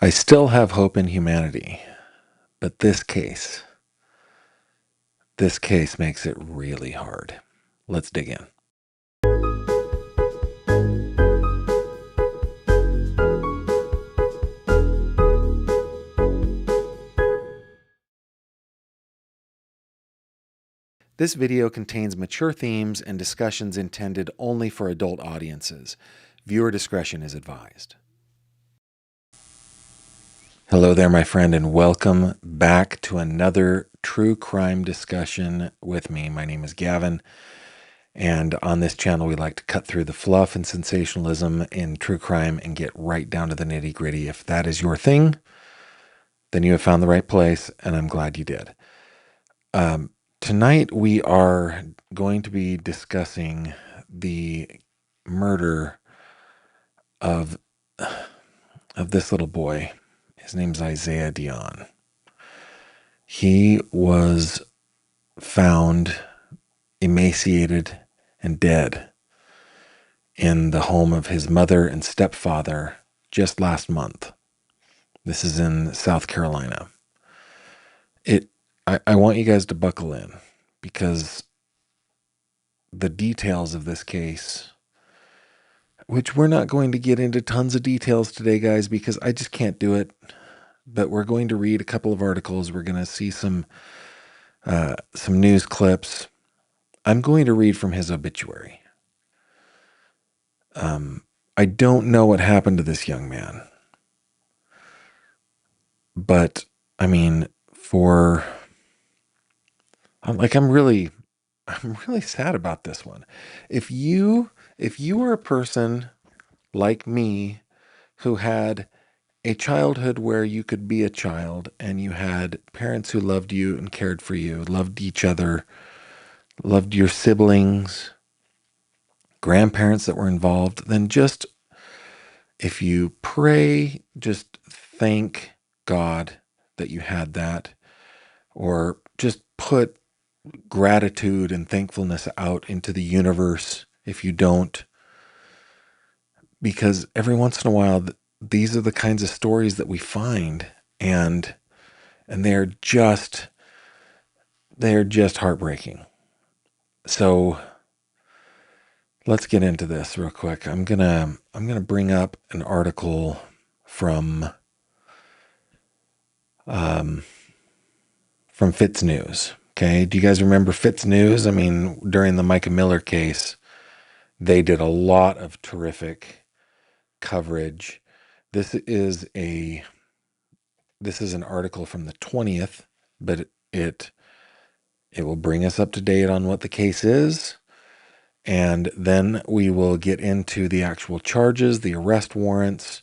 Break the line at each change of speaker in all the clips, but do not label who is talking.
I still have hope in humanity, but this case makes it really hard. Let's dig in. This video contains mature themes and discussions intended only for adult audiences. Viewer discretion is advised. Hello there, my friend, and welcome back to another true crime discussion with me. My name is Gavin, and on this channel, we like to cut through the fluff and sensationalism in true crime and get right down to the nitty-gritty. If that is your thing, then you have found the right place, and I'm glad you did. Tonight, we are going to be discussing the murder of this little boy. His name's Isaiah Dion. He was found emaciated and dead in the home of his mother and stepfather just last month. This is in South Carolina. I want you guys to buckle in because the details of this case, which we're not going to get into tons of details today, guys, because I just can't do it. But we're going to read a couple of articles. We're going to see some news clips. I'm going to read from his obituary. I don't know what happened to this young man, but I mean, I'm really sad about this one. If you are a person like me who had a childhood where you could be a child and you had parents who loved you and cared for you, loved each other, loved your siblings, grandparents that were involved, then just, if you pray, just thank God that you had that, or just put gratitude and thankfulness out into the universe if you don't, because every once in a while, these are the kinds of stories that we find, and they're just heartbreaking. So let's get into this real quick. I'm gonna bring up an article from Fitz News. Okay, do you guys remember Fitz News? I mean, during the Micah Miller case, they did a lot of terrific coverage. This is an article from the 20th, but it will bring us up to date on what the case is. And then we will get into the actual charges, the arrest warrants.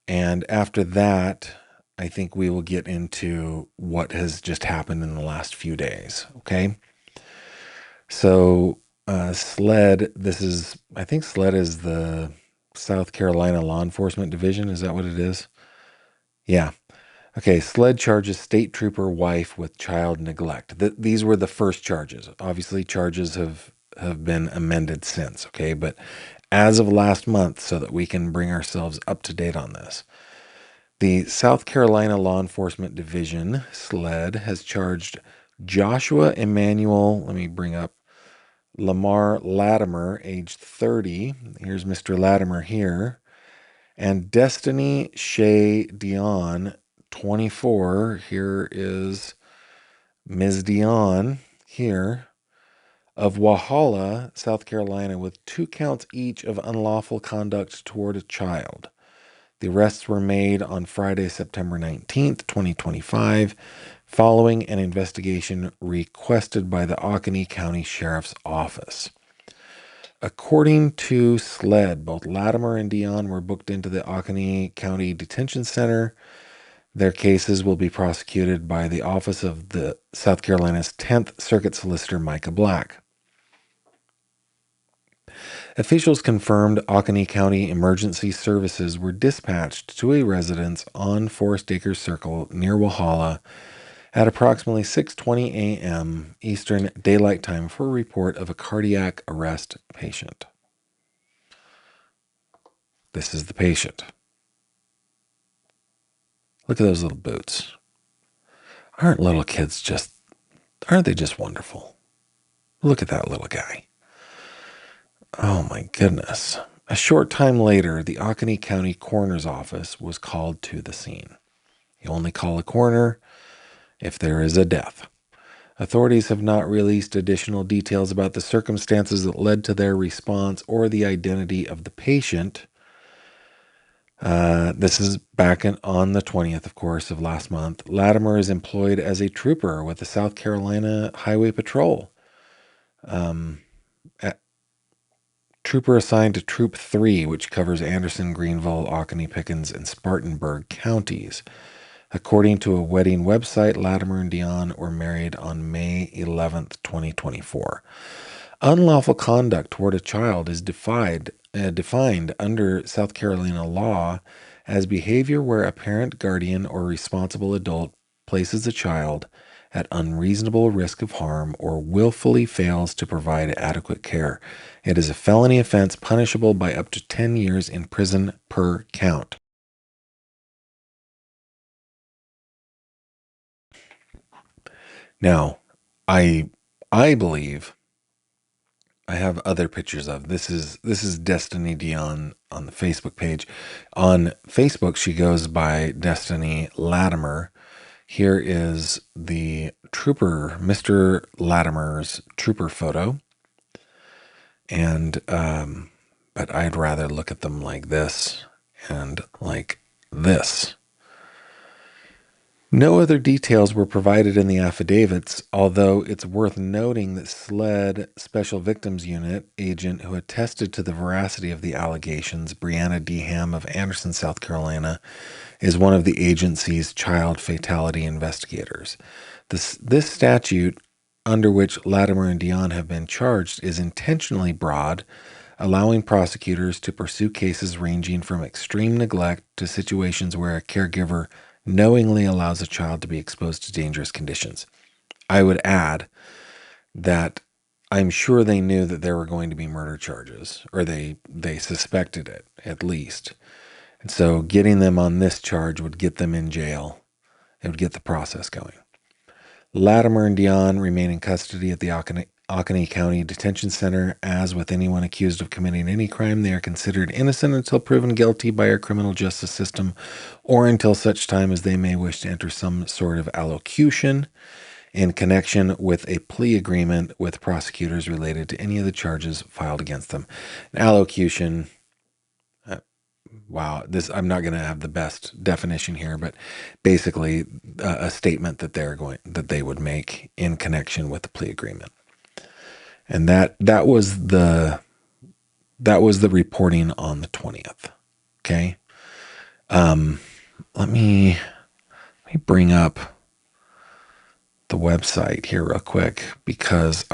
And after that, I think we will get into what has just happened in the last few days. Okay. So, SLED, I think SLED is the South Carolina Law Enforcement Division. Is that what it is? Yeah. Okay. SLED charges state trooper wife with child neglect. These were the first charges. Obviously, charges have been amended since. Okay. But as of last month, so that we can bring ourselves up to date on this, the South Carolina Law Enforcement Division, SLED, has charged Joshua Emmanuel, let me bring up Lamar Latimer, age 30. Here's Mr. Latimer here. And Destiny Shea Dion, 24. Here is Ms. Dion here of Walhalla, South Carolina, with 2 counts each of unlawful conduct toward a child. The arrests were made on Friday, September 19th, 2025, following an investigation requested by the Oconee County Sheriff's Office. According to SLED, both Latimer and Dion were booked into the Oconee County Detention Center. Their cases will be prosecuted by the Office of the South Carolina's 10th Circuit Solicitor Micah Black. Officials confirmed Oconee County emergency services were dispatched to a residence on Forest Acres Circle near Walhalla at approximately 6:20 a.m. Eastern Daylight Time for a report of a cardiac arrest patient. This is the patient. Look at those little boots. Aren't little kids aren't they just wonderful? Look at that little guy. Oh my goodness. A short time later, the Oconee County Coroner's Office was called to the scene. You only call a coroner if there is a death. Authorities have not released additional details about the circumstances that led to their response or the identity of the patient. This is on the 20th, of course, of last month. Latimer is employed as a trooper with the South Carolina Highway Patrol. Trooper assigned to Troop 3, which covers Anderson, Greenville, Oconee, Pickens, and Spartanburg counties. According to a wedding website, Latimer and Dion were married on May 11th, 2024. Unlawful conduct toward a child is defined under South Carolina law as behavior where a parent, guardian, or responsible adult places a child at unreasonable risk of harm or willfully fails to provide adequate care. It is a felony offense punishable by up to 10 years in prison per count. Now, I believe I have other pictures of this is Destiny Dion on the Facebook page. On Facebook, she goes by Destiny Latimer. Here is the trooper, Mr. Latimer's trooper photo. And but I'd rather look at them like this and like this. No other details were provided in the affidavits, although it's worth noting that SLED Special Victims Unit agent who attested to the veracity of the allegations, Brianna D. Ham of Anderson, South Carolina, is one of the agency's child fatality investigators. This statute, under which Latimer and Dion have been charged, is intentionally broad, allowing prosecutors to pursue cases ranging from extreme neglect to situations where a caregiver knowingly allows a child to be exposed to dangerous conditions. I would add that I'm sure they knew that there were going to be murder charges, or they suspected it, at least. And so getting them on this charge would get them in jail. It would get the process going. Latimer and Dion remain in custody at the Oconee County Detention Center. As with anyone accused of committing any crime, they are considered innocent until proven guilty by our criminal justice system or until such time as they may wish to enter some sort of allocution in connection with a plea agreement with prosecutors related to any of the charges filed against them. An allocution, wow, I'm not going to have the best definition here, but basically a statement that they would make in connection with the plea agreement. And that was the reporting on the 20th. Okay. Let me bring up the website here real quick because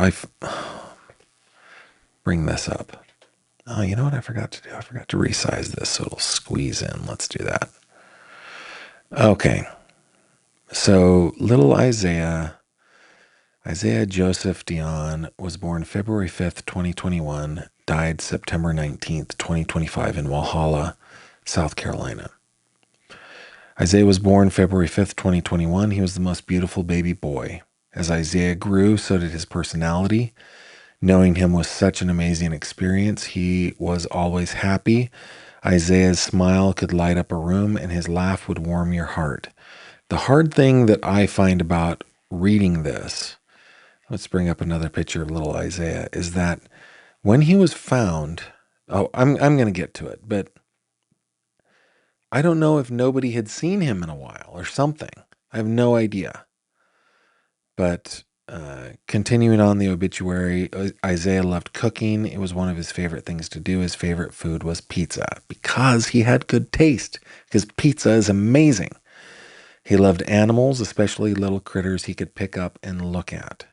bring this up. Oh, you know what I forgot to do? I forgot to resize this so it'll squeeze in. Let's do that. Okay. So little Isaiah Joseph Dion was born February 5th, 2021, died September 19th, 2025 in Walhalla, South Carolina. Isaiah was born February 5th, 2021. He was the most beautiful baby boy. As Isaiah grew, so did his personality. Knowing him was such an amazing experience. He was always happy. Isaiah's smile could light up a room, and his laugh would warm your heart. The hard thing that I find about reading this, let's bring up another picture of little Isaiah, is that when he was found, I'm going to get to it, but I don't know if nobody had seen him in a while or something. I have no idea. But continuing on the obituary, Isaiah loved cooking. It was one of his favorite things to do. His favorite food was pizza because he had good taste, because pizza is amazing. He loved animals, especially little critters he could pick up and look at.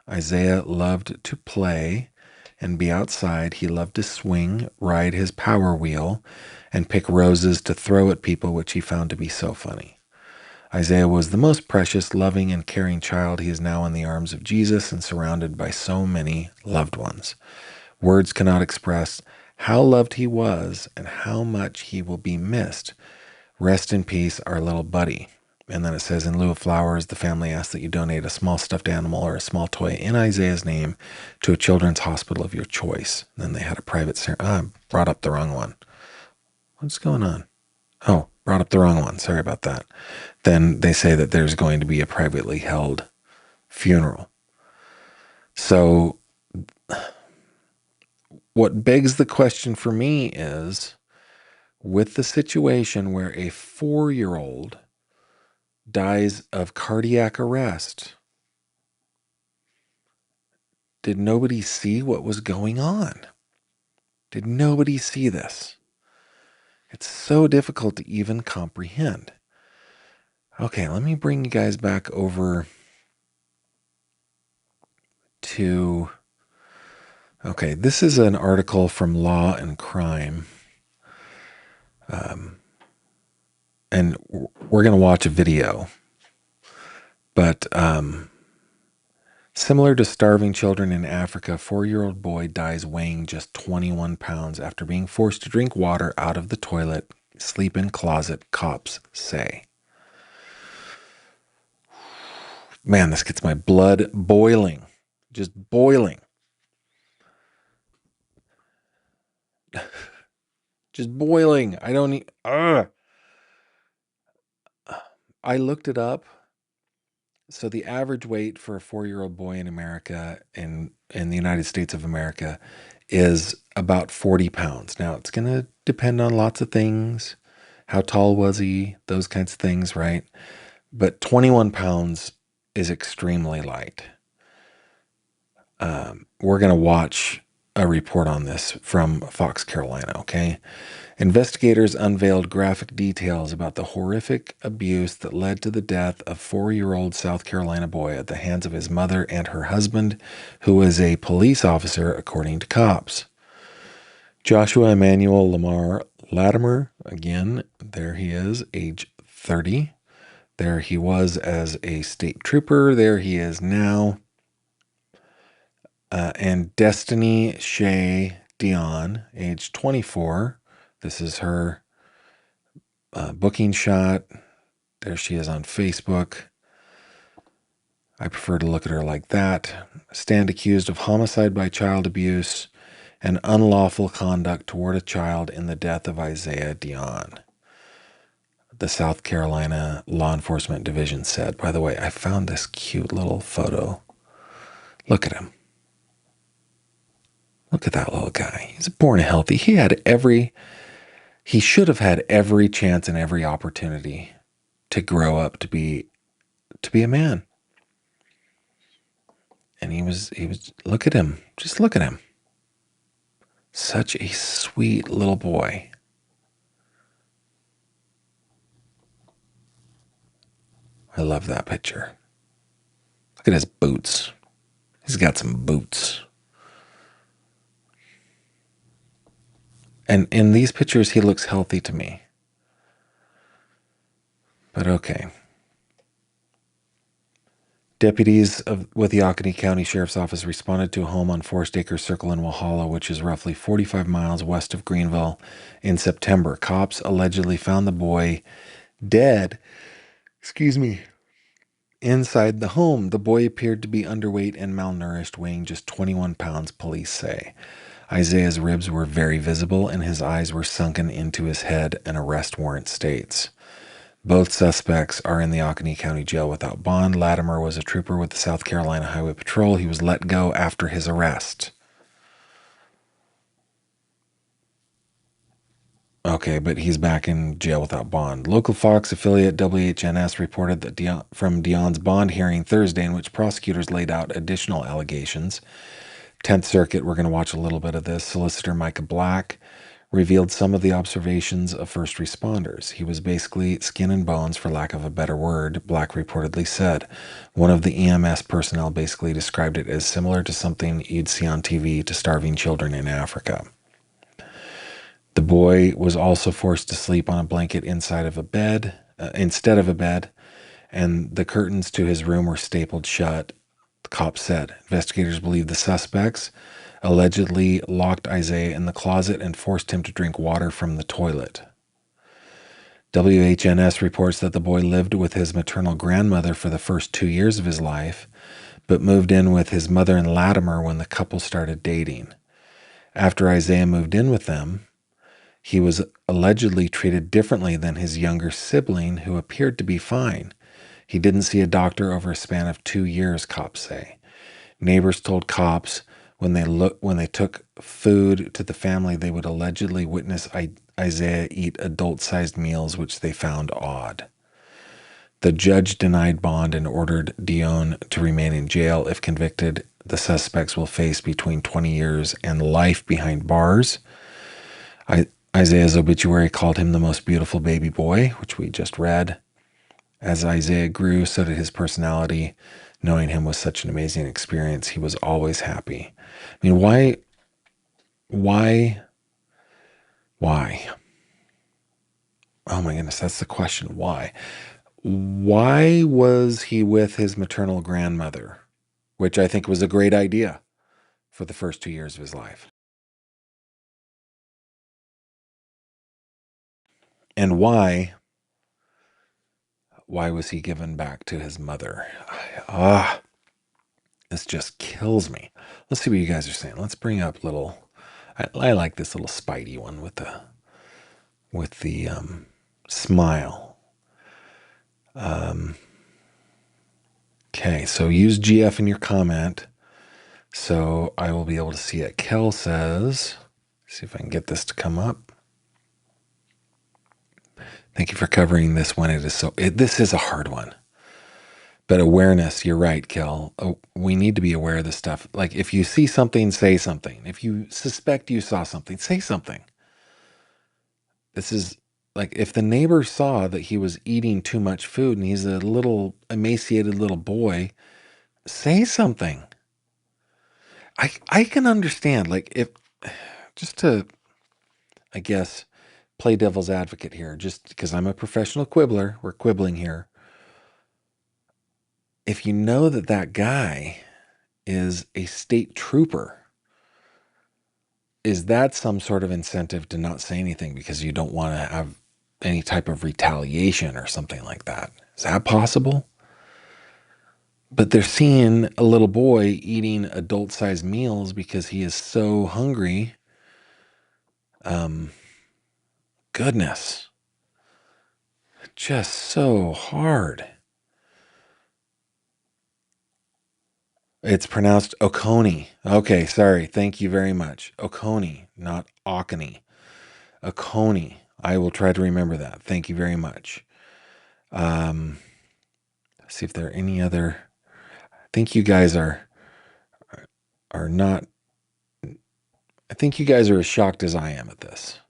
Isaiah loved to play and be outside. He loved to swing, ride his power wheel, and pick roses to throw at people, which he found to be so funny. Isaiah was the most precious, loving, and caring child. He is now in the arms of Jesus and surrounded by so many loved ones. Words cannot express how loved he was and how much he will be missed. Rest in peace, our little buddy. And then it says, in lieu of flowers, the family asks that you donate a small stuffed animal or a small toy in Isaiah's name to a children's hospital of your choice. And then they had a private ceremony. Brought up the wrong one. What's going on? Oh, brought up the wrong one. Sorry about that. Then they say that there's going to be a privately held funeral. So what begs the question for me is, with the situation where a 4-year-old dies of cardiac arrest, did nobody see what was going on? Did nobody see this? It's so difficult to even comprehend. Okay, let me bring you guys back over to... Okay, this is an article from Law and Crime. And we're going to watch a video. But similar to starving children in Africa, a 4-year-old boy dies weighing just 21 pounds after being forced to drink water out of the toilet, sleep in closet, cops say. Man, this gets my blood boiling. Just boiling. Just boiling. I don't need... I looked it up. So the average weight for a 4-year-old boy in America, in the United States of America, is about 40 pounds. Now, it's going to depend on lots of things. How tall was he? Those kinds of things, right? But 21 pounds is extremely light. We're going to watch a report on this from Fox Carolina, okay? Investigators unveiled graphic details about the horrific abuse that led to the death of 4-year-old South Carolina boy at the hands of his mother and her husband, who was a police officer, according to cops. Joshua Emmanuel Lamar Latimer, again, there he is, age 30. There he was as a state trooper. There he is now. And Destiny Shea Dion, age 24. This is her booking shot. There she is on Facebook. I prefer to look at her like that. Stand accused of homicide by child abuse and unlawful conduct toward a child in the death of Isaiah Dion. The South Carolina Law Enforcement Division said. By the way, I found this cute little photo. Look at him. Look at that little guy. He's born healthy. He should have had every chance and every opportunity to grow up to be a man. And he was, look at him. Just look at him. Such a sweet little boy. I love that picture. Look at his boots. He's got some boots. And in these pictures, he looks healthy to me. But okay. Deputies with the Oconee County Sheriff's Office responded to a home on Forest Acres Circle in Walhalla, which is roughly 45 miles west of Greenville, in September. Cops allegedly found the boy dead, inside the home. The boy appeared to be underweight and malnourished, weighing just 21 pounds, police say. Isaiah's ribs were very visible and his eyes were sunken into his head, an arrest warrant states. Both suspects are in the Oconee County Jail without bond. Latimer was a trooper with the South Carolina Highway Patrol. He was let go after his arrest. Okay, but he's back in jail without bond. Local Fox affiliate WHNS reported that from Dion's bond hearing Thursday, in which prosecutors laid out additional allegations. 10th Circuit, we're going to watch a little bit of this. Solicitor Micah Black revealed some of the observations of first responders. He was basically skin and bones, for lack of a better word, Black reportedly said. One of the EMS personnel basically described it as similar to something you'd see on TV to starving children in Africa. The boy was also forced to sleep on a blanket instead of a bed, and the curtains to his room were stapled shut, the cops said. Investigators believe the suspects allegedly locked Isaiah in the closet and forced him to drink water from the toilet. WHNS reports that the boy lived with his maternal grandmother for the first 2 years of his life, but moved in with his mother in Latimer when the couple started dating. After Isaiah moved in with them, he was allegedly treated differently than his younger sibling, who appeared to be fine. He didn't see a doctor over a span of 2 years, cops say. Neighbors told cops when they took food to the family, they would allegedly witness Isaiah eat adult-sized meals, which they found odd. The judge denied bond and ordered Dion to remain in jail. If convicted, the suspects will face between 20 years and life behind bars. Isaiah's obituary called him the most beautiful baby boy, which we just read. As Isaiah grew, so did his personality. Knowing him was such an amazing experience. He was always happy. I mean, why? Oh my goodness, that's the question. Why? Why was he with his maternal grandmother? Which I think was a great idea for the first 2 years of his life. And why was he given back to his mother? This just kills me. Let's see what you guys are saying. Let's bring up I like this little Spidey one with the smile. Okay, so use GF in your comment so I will be able to see it. Kel says, see if I can get this to come up. Thank you for covering this one. This is a hard one. But awareness, you're right, Kel. Oh, we need to be aware of this stuff. Like, if you see something, say something. If you suspect you saw something, say something. This is like, if the neighbor saw that he was eating too much food and he's a little emaciated little boy, say something. I can understand, like, if just to, I guess, play devil's advocate here, just because I'm a professional quibbler, we're quibbling here. If you know that that guy is a state trooper, is that some sort of incentive to not say anything because you don't want to have any type of retaliation or something like that? Is that possible? But they're seeing a little boy eating adult-sized meals because he is so hungry. Goodness. Just so hard. It's pronounced Oconee. Okay, sorry. Thank you very much. Oconee, not Oconee. Oconee. I will try to remember that. Thank you very much. See if there are any other. I think you guys are not. I think you guys are as shocked as I am at this.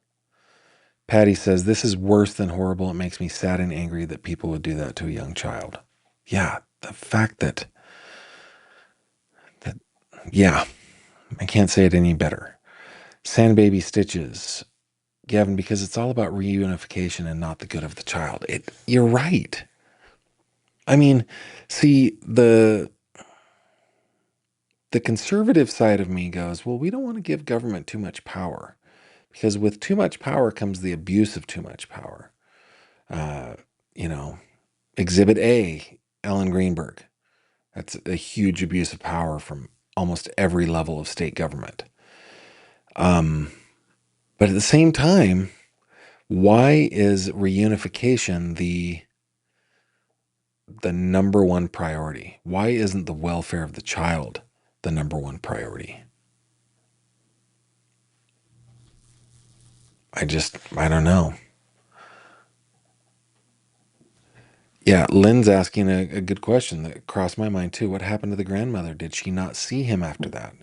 Patty says, this is worse than horrible. It makes me sad and angry that people would do that to a young child. Yeah, the fact that yeah, I can't say it any better. Sandbaby Stitches. Gavin, because it's all about reunification and not the good of the child. You're right. I mean, see, the conservative side of me goes, well, we don't want to give government too much power, because with too much power comes the abuse of too much power. You know, Exhibit A, Ellen Greenberg. That's a huge abuse of power from almost every level of state government. But at the same time, why is reunification the number one priority? Why isn't the welfare of the child the number one priority? I don't know. Yeah, Lynn's asking a good question that crossed my mind too. What happened to the grandmother? Did she not see him after that?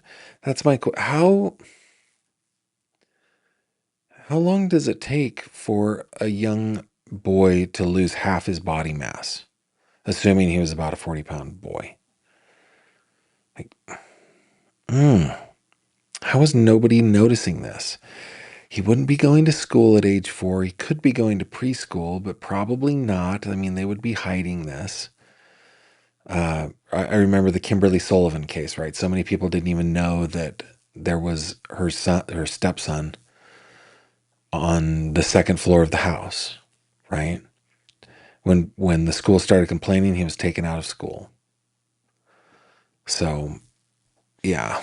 That's my how long does it take for a young boy to lose half his body mass? Assuming he was about a 40-pound boy. Like, how is nobody noticing this? He wouldn't be going to school at age 4. He could be going to preschool, but probably not. I mean, they would be hiding this. I remember the Kimberly Sullivan case, right? So many people didn't even know that there was her stepson on the second floor of the house. right? When the school started complaining, he was taken out of school. So, yeah.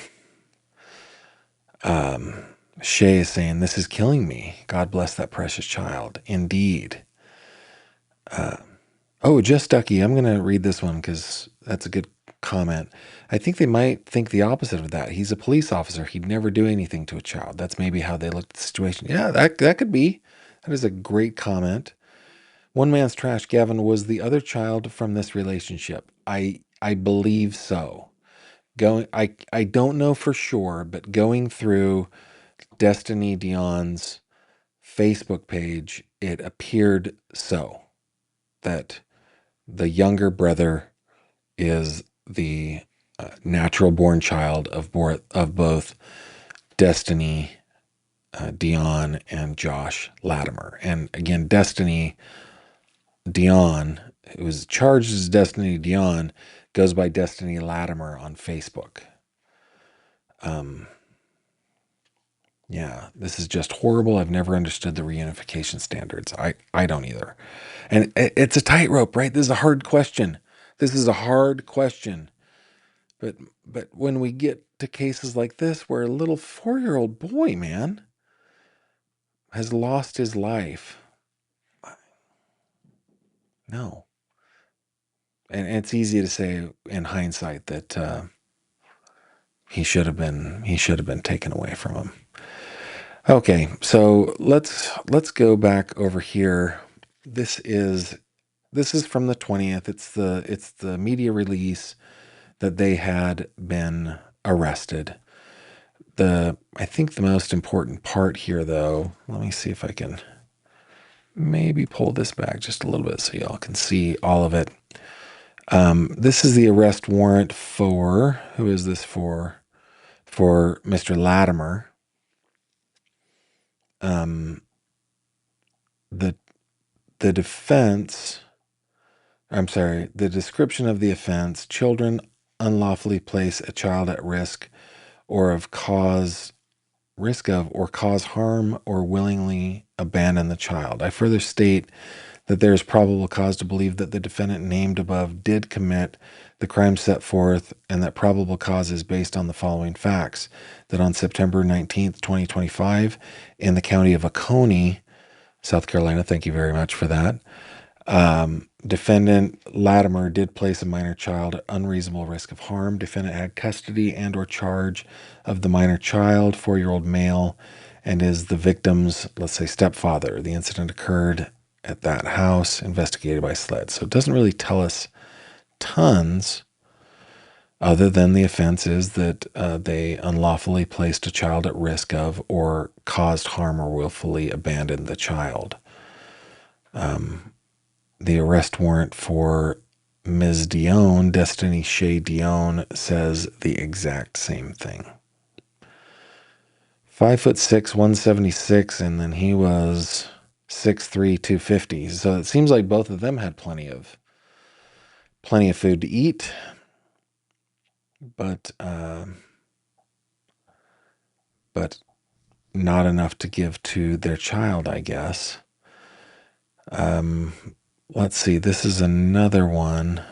Shay is saying, this is killing me. God bless that precious child. Indeed. Oh, Just Ducky. I'm going to read this one because that's a good comment. I think they might think the opposite of that. He's a police officer. He'd never do anything to a child. That's maybe how they looked at the situation. Yeah, that could be. That is a great comment. One man's trash, Gavin, was the other child from this relationship. I believe so. I don't know for sure, but going through Destiny Dion's Facebook page, it appeared so that the younger brother is the natural born child of both Destiny Dion and Josh Latimer. And again, Destiny Dion, who was charged as Destiny Dion, goes by Destiny Latimer on Facebook. Yeah, this is just horrible. I've never understood the reunification standards. I don't either. And it's a tightrope, right? This is a hard question. This is a hard question. But when we get to cases like this where a little 4-year-old boy, man, has lost his life. No. And it's easy to say in hindsight that he should have been taken away from him. Okay, so let's go back over here. This is from the 20th. It's the media release that they had been arrested. I think the most important part here, though, let me see if I can maybe pull this back just a little bit so y'all can see all of it. This is the arrest warrant for, who is this for? For Mr. Latimer. The defense, I'm sorry, the description of the offense: children unlawfully place a child at risk or cause harm or willingly abandon the child. I further state that there is probable cause to believe that the defendant named above did commit the crime set forth, and that probable cause is based on the following facts: that on September 19th, 2025, in the county of Oconee, South Carolina, thank you very much for that, defendant Latimer did place a minor child at unreasonable risk of harm. Defendant had custody and or charge of the minor child, 4-year-old male, and is the victim's, let's say, stepfather. The incident occurred at that house, investigated by SLED. So it doesn't really tell us tons, other than the offense is that they unlawfully placed a child at risk of or caused harm or willfully abandoned the child. The arrest warrant for Ms. Dion, Destiny Shay Dion, says the exact same thing. 5'6", 176, and then he was 6'3", 250. So it seems like both of them had plenty of food to eat, but not enough to give to their child, I guess. Let's see. This is another one.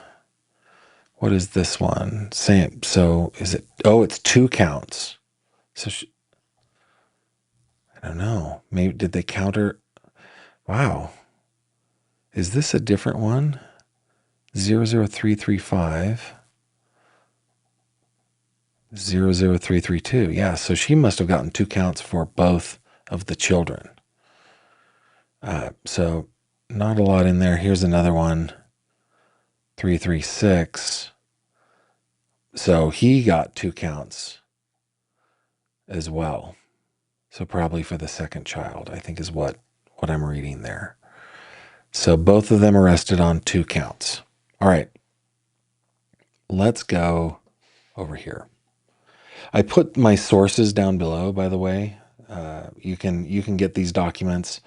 What is this one? Same. So is it? Oh, it's 2 counts. So I don't know. Maybe did they counter? Wow. Is this a different one? 00335. 00332. Yeah. So she must have gotten 2 counts for both of the children. So not a lot in there. Here's another one. 336. So he got 2 counts as well. So probably for the second child, I think is what I'm reading there. So both of them arrested on 2 counts. All right. Let's go over here. I put my sources down below, by the way. You can get these documents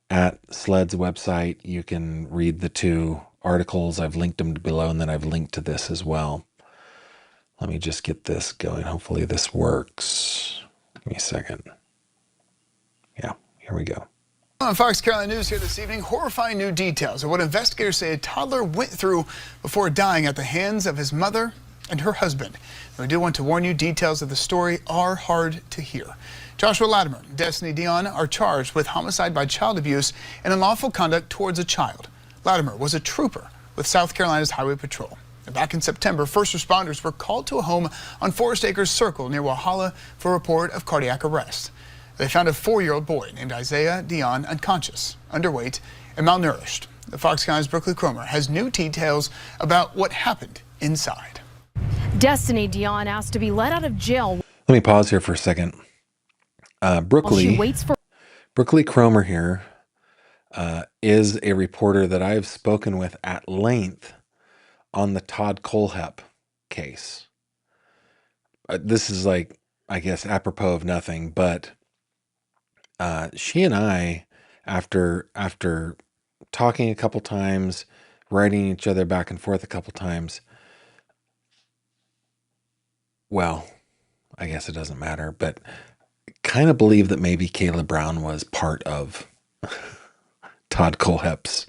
at SLED's website. You can read the 2 articles. I've linked them below, and then I've linked to this as well. Let me just get this going. Hopefully this works. Give me a second. Yeah, here we go.
On Fox Carolina News here this evening, horrifying new details of what investigators say a toddler went through before dying at the hands of his mother and her husband. And we do want to warn you, details of the story are hard to hear. Joshua Latimer and Destiny Dion are charged with homicide by child abuse and unlawful conduct towards a child. Latimer was a trooper with South Carolina's Highway Patrol. And back in September, first responders were called to a home on Forest Acres Circle near Walhalla for a report of cardiac arrest. They found a 4-year-old boy named Isaiah Dion unconscious, underweight, and malnourished. The Fox Carolina's Brooklyn Cromer has new details about what happened inside.
Destiny Dion asked to be let out of jail.
Let me pause here for a second. Brooklyn Cromer here is a reporter that I've spoken with at length on the Todd Kohlhepp case. This is like, I guess, apropos of nothing, but she and I, after talking a couple times, writing each other back and forth a couple times, well, I guess it doesn't matter, but kind of believe that maybe Kayla Brown was part of Todd Kohlhepp's,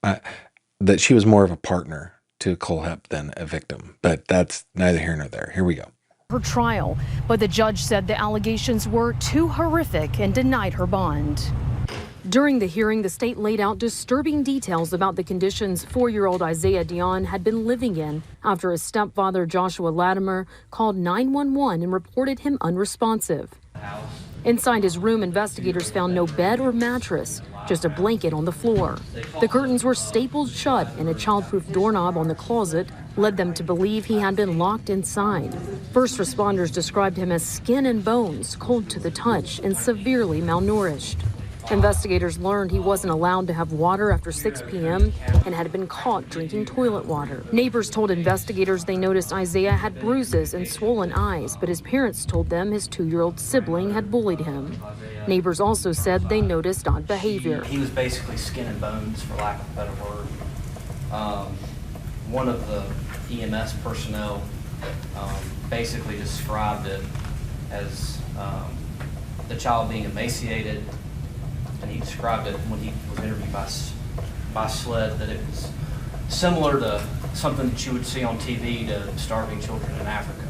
that she was more of a partner to Kohlhepp than a victim, but that's neither here nor there. Here we go.
Her trial, but the judge said the allegations were too horrific and denied her bond. During the hearing, the state laid out disturbing details about the conditions 4-year-old Isaiah Dion had been living in after his stepfather, Joshua Latimer, called 911 and reported him unresponsive. Inside his room, investigators found no bed or mattress, just a blanket on the floor. The curtains were stapled shut, and a childproof doorknob on the closet led them to believe he had been locked inside. First responders described him as skin and bones, cold to the touch, and severely malnourished. Investigators learned he wasn't allowed to have water after 6 p.m. and had been caught drinking toilet water. Neighbors told investigators they noticed Isaiah had bruises and swollen eyes, but his parents told them his 2-year-old sibling had bullied him. Neighbors also said they noticed odd behavior.
He was basically skin and bones, for lack of a better word. One of the EMS personnel basically described it as the child being emaciated, and he described it when he was interviewed by SLED that it was similar to something that you would see on TV to starving children in Africa.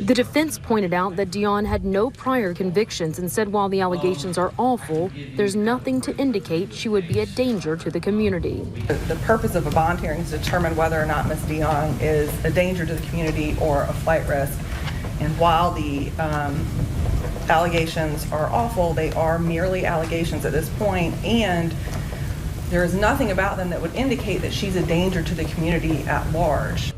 The defense pointed out that Dion had no prior convictions and said while the allegations are awful, there's nothing to indicate she would be a danger to the community.
The purpose of a bond hearing is to determine whether or not Ms. Dion is a danger to the community or a flight risk. And while the allegations are awful, they are merely allegations at this point, and there is nothing about them that would indicate that she's a danger to the community at large.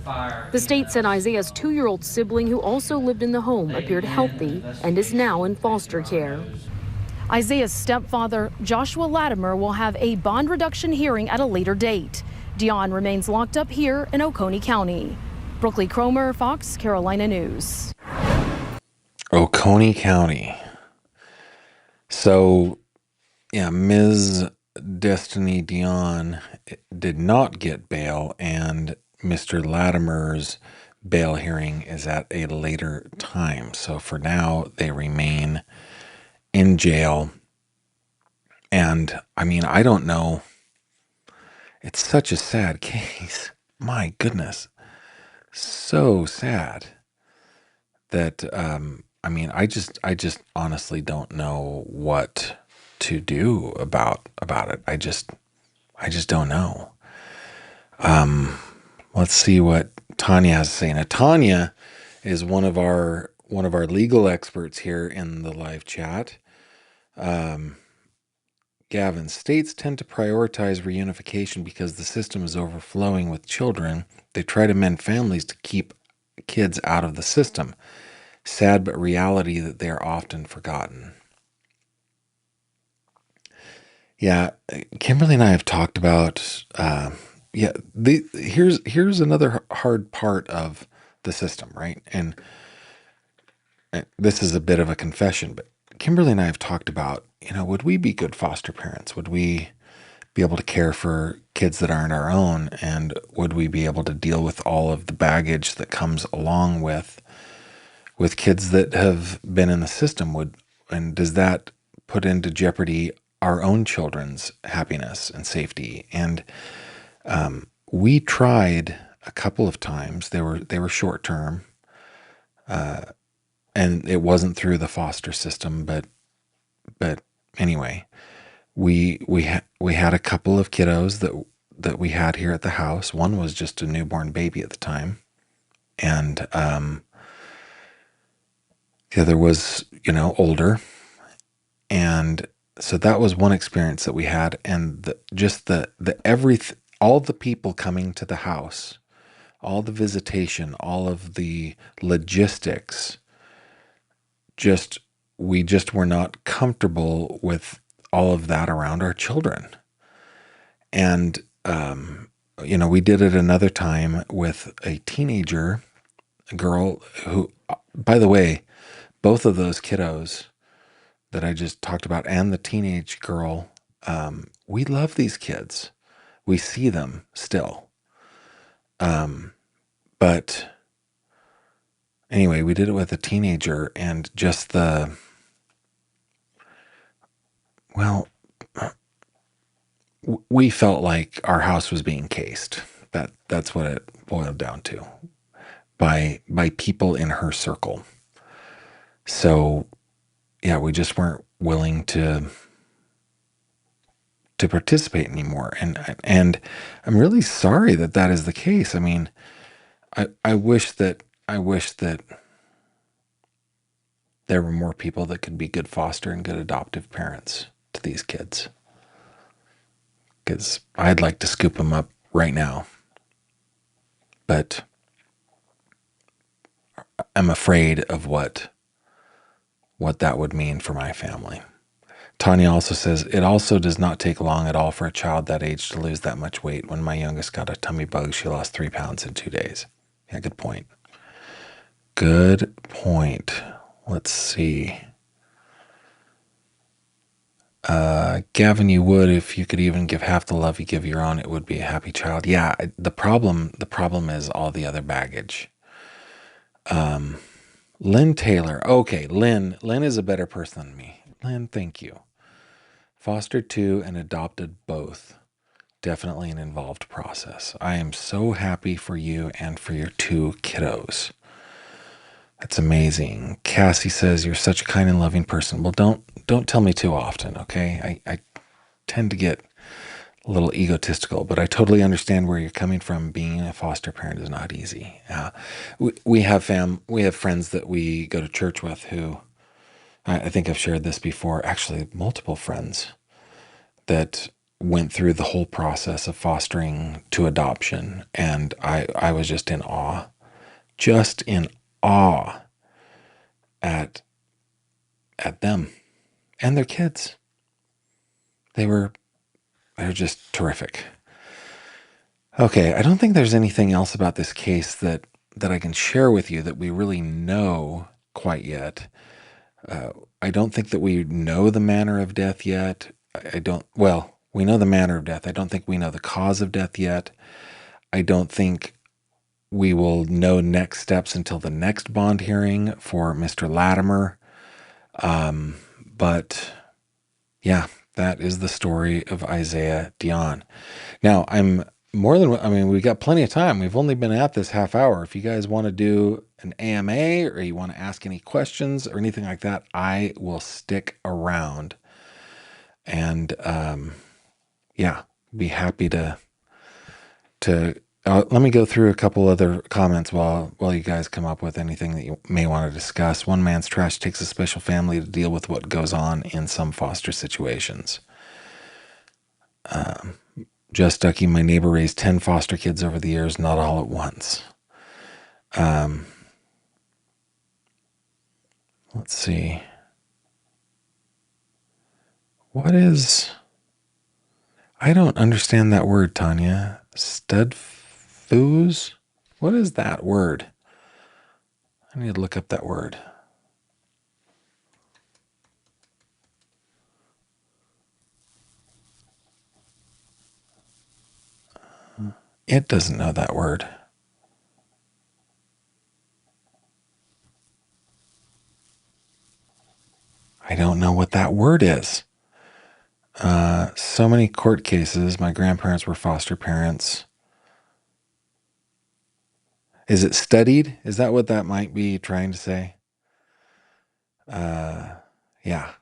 The state said Isaiah's 2-year-old sibling, who also lived in the home, appeared healthy and is now in foster care. Isaiah's stepfather, Joshua Latimer, will have a bond reduction hearing at a later date. Dion remains locked up here in Oconee County. Brooklyn Cromer, Fox Carolina News.
Oconee County. So, yeah, Ms. Destiny Dion did not get bail, and Mr. Latimer's bail hearing is at a later time. So for now, they remain in jail. And I mean, I don't know. It's such a sad case. My goodness. So sad that, I mean, I just honestly don't know what to do about it. I just don't know. Let's see what Tanya has to say. Now, Tanya is one of our legal experts here in the live chat. Gavin, states tend to prioritize reunification because the system is overflowing with children. They try to mend families to keep kids out of the system. Sad but reality that they are often forgotten. Yeah, Kimberly and I have talked about here's another hard part of the system, right? And this is a bit of a confession, but Kimberly and I have talked about, would we be good foster parents? Would we be able to care for kids that aren't our own? And would we be able to deal with all of the baggage that comes along with kids that have been in the system? And does that put into jeopardy our own children's happiness and safety. And we tried a couple of times. They were short term, and it wasn't through the foster system. But anyway, we had a couple of kiddos that we had here at the house. One was just a newborn baby at the time, and the other was, older. And so that was one experience that we had, and all the people coming to the house, all the visitation, all of the logistics, we just were not comfortable with all of that around our children. And we did it another time with a teenager, a girl who, by the way, both of those kiddos that I just talked about and the teenage girl, we love these kids. We see them still. But anyway, we did it with a teenager, and just we felt like our house was being cased. That's what it boiled down to, by people in her circle. So yeah, we just weren't willing to participate anymore. And I'm really sorry that is the case. I mean, I wish that there were more people that could be good foster and good adoptive parents to these kids, because I'd like to scoop them up right now, but I'm afraid of what that would mean for my family. Tanya also says, it also does not take long at all for a child that age to lose that much weight. When my youngest got a tummy bug, she lost 3 pounds in 2 days. Yeah, good point. Good point. Let's see. Gavin, you would, if you could even give half the love you give your own, it would be a happy child. Yeah, the problem is all the other baggage. Lynn Taylor. Okay, Lynn is a better person than me. Lynn, thank you. Fostered 2 and adopted both. Definitely an involved process. I am so happy for you and for your 2 kiddos. That's amazing. Cassie says, you're such a kind and loving person. Well, don't tell me too often, okay? I tend to get a little egotistical, but I totally understand where you're coming from. Being a foster parent is not easy. We have friends that we go to church with who, I think I've shared this before, actually multiple friends that went through the whole process of fostering to adoption. And I was just in awe at them and their kids. They're just terrific. Okay, I don't think there's anything else about this case that I can share with you that we really know quite yet. I don't think that we know the manner of death yet. We know the manner of death. I don't think we know the cause of death yet. I don't think we will know next steps until the next bond hearing for Mr. Latimer. But yeah, that is the story of Isaiah Dion. Now, we've got plenty of time. We've only been at this half hour. If you guys want to do an AMA or you want to ask any questions or anything like that, I will stick around. And be happy to let me go through a couple other comments while you guys come up with anything that you may want to discuss. One man's trash takes a special family to deal with what goes on in some foster situations. Just Ducky, my neighbor raised 10 foster kids over the years, not all at once. Let's see. I don't understand that word, Tanya. Studfoos? What is that word? I need to look up that word. It doesn't know that word. I don't know know what that word is. So many court cases. My grandparents were foster parents. Is it studied? Is that what that might be trying to say? Yeah.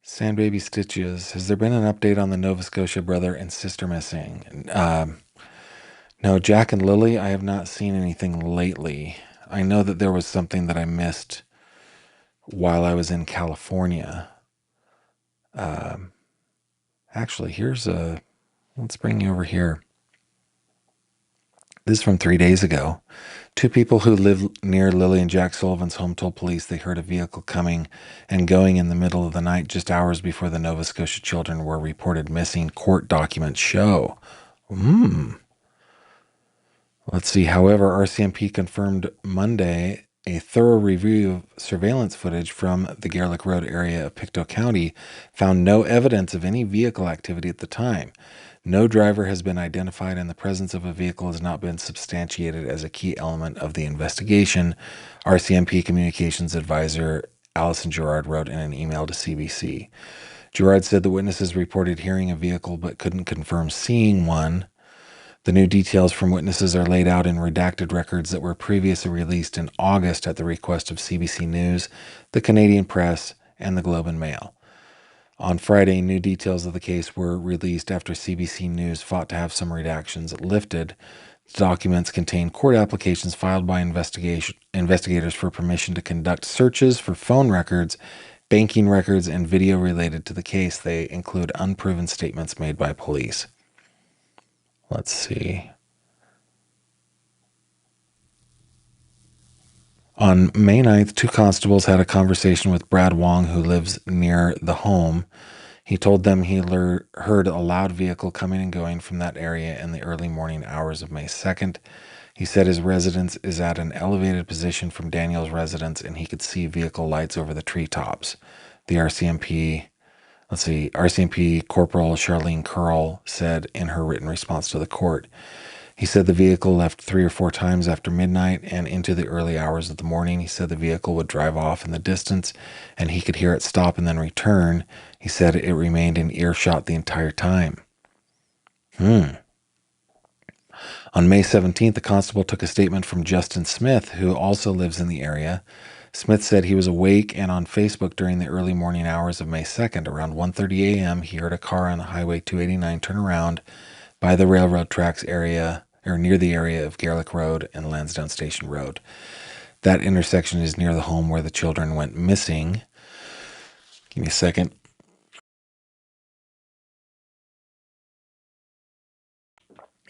Sandbaby Stitches. Has there been an update on the Nova Scotia brother and sister missing? No, Jack and Lily, I have not seen anything lately. I know that there was something that I missed while I was in California. Actually, let's bring you over here. This is from 3 days ago. 2 people who live near Lily and Jack Sullivan's home told police they heard a vehicle coming and going in the middle of the night just hours before the Nova Scotia children were reported missing, court documents show. Let's see. However, RCMP confirmed Monday a thorough review of surveillance footage from the Garlick Road area of Pictou County found no evidence of any vehicle activity at the time. No driver has been identified, and the presence of a vehicle has not been substantiated as a key element of the investigation, RCMP Communications Advisor Allison Gerard wrote in an email to CBC. Gerard said the witnesses reported hearing a vehicle but couldn't confirm seeing one. The new details from witnesses are laid out in redacted records that were previously released in August at the request of CBC News, the Canadian Press, and the Globe and Mail. On Friday, new details of the case were released after CBC News fought to have some redactions lifted. The documents contain court applications filed by investigators for permission to conduct searches for phone records, banking records, and video related to the case. They include unproven statements made by police. Let's see. On May 9th, 2 constables had a conversation with Brad Wong, who lives near the home. He told them he heard a loud vehicle coming and going from that area in the early morning hours of May 2nd. He said his residence is at an elevated position from Daniel's residence, and he could see vehicle lights over the treetops. The RCMP Corporal Charlene Curl said in her written response to the court. He said the vehicle left 3 or 4 times after midnight and into the early hours of the morning. He said the vehicle would drive off in the distance and he could hear it stop and then return. He said it remained in earshot the entire time. On May 17th, the constable took a statement from Justin Smith, who also lives in the area. Smith said he was awake and on Facebook during the early morning hours of May 2nd. Around 1:30 a.m., he heard a car on the Highway 289 turn around by the railroad tracks area, or near the area of Garlick Road and Lansdowne Station Road. That intersection is near the home where the children went missing. Give me a second.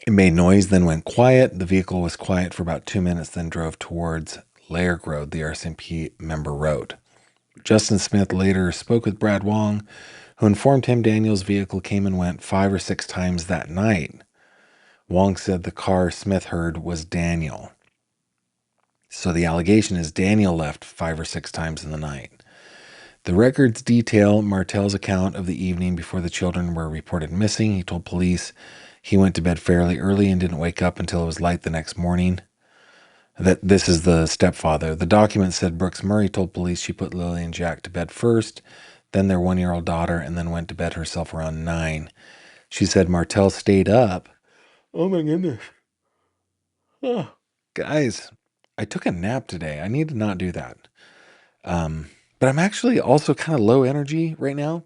It made noise, then went quiet. The vehicle was quiet for about 2 minutes, then drove towards Lairg Road, the RCMP member road. Justin Smith later spoke with Brad Wong, who informed him Daniel's vehicle came and went 5 or 6 times that night. Wong said the car Smith heard was Daniel. So the allegation is Daniel left 5 or 6 times in the night. The records detail Martel's account of the evening before the children were reported missing. He told police he went to bed fairly early and didn't wake up until it was light the next morning. This is the stepfather. The document said Brooks Murray told police she put Lily and Jack to bed first, then their 1-year-old daughter, and then went to bed herself around 9. She said Martel stayed up. Oh my goodness. Oh, guys, I took a nap today. I need to not do that. But I'm actually also kind of low energy right now.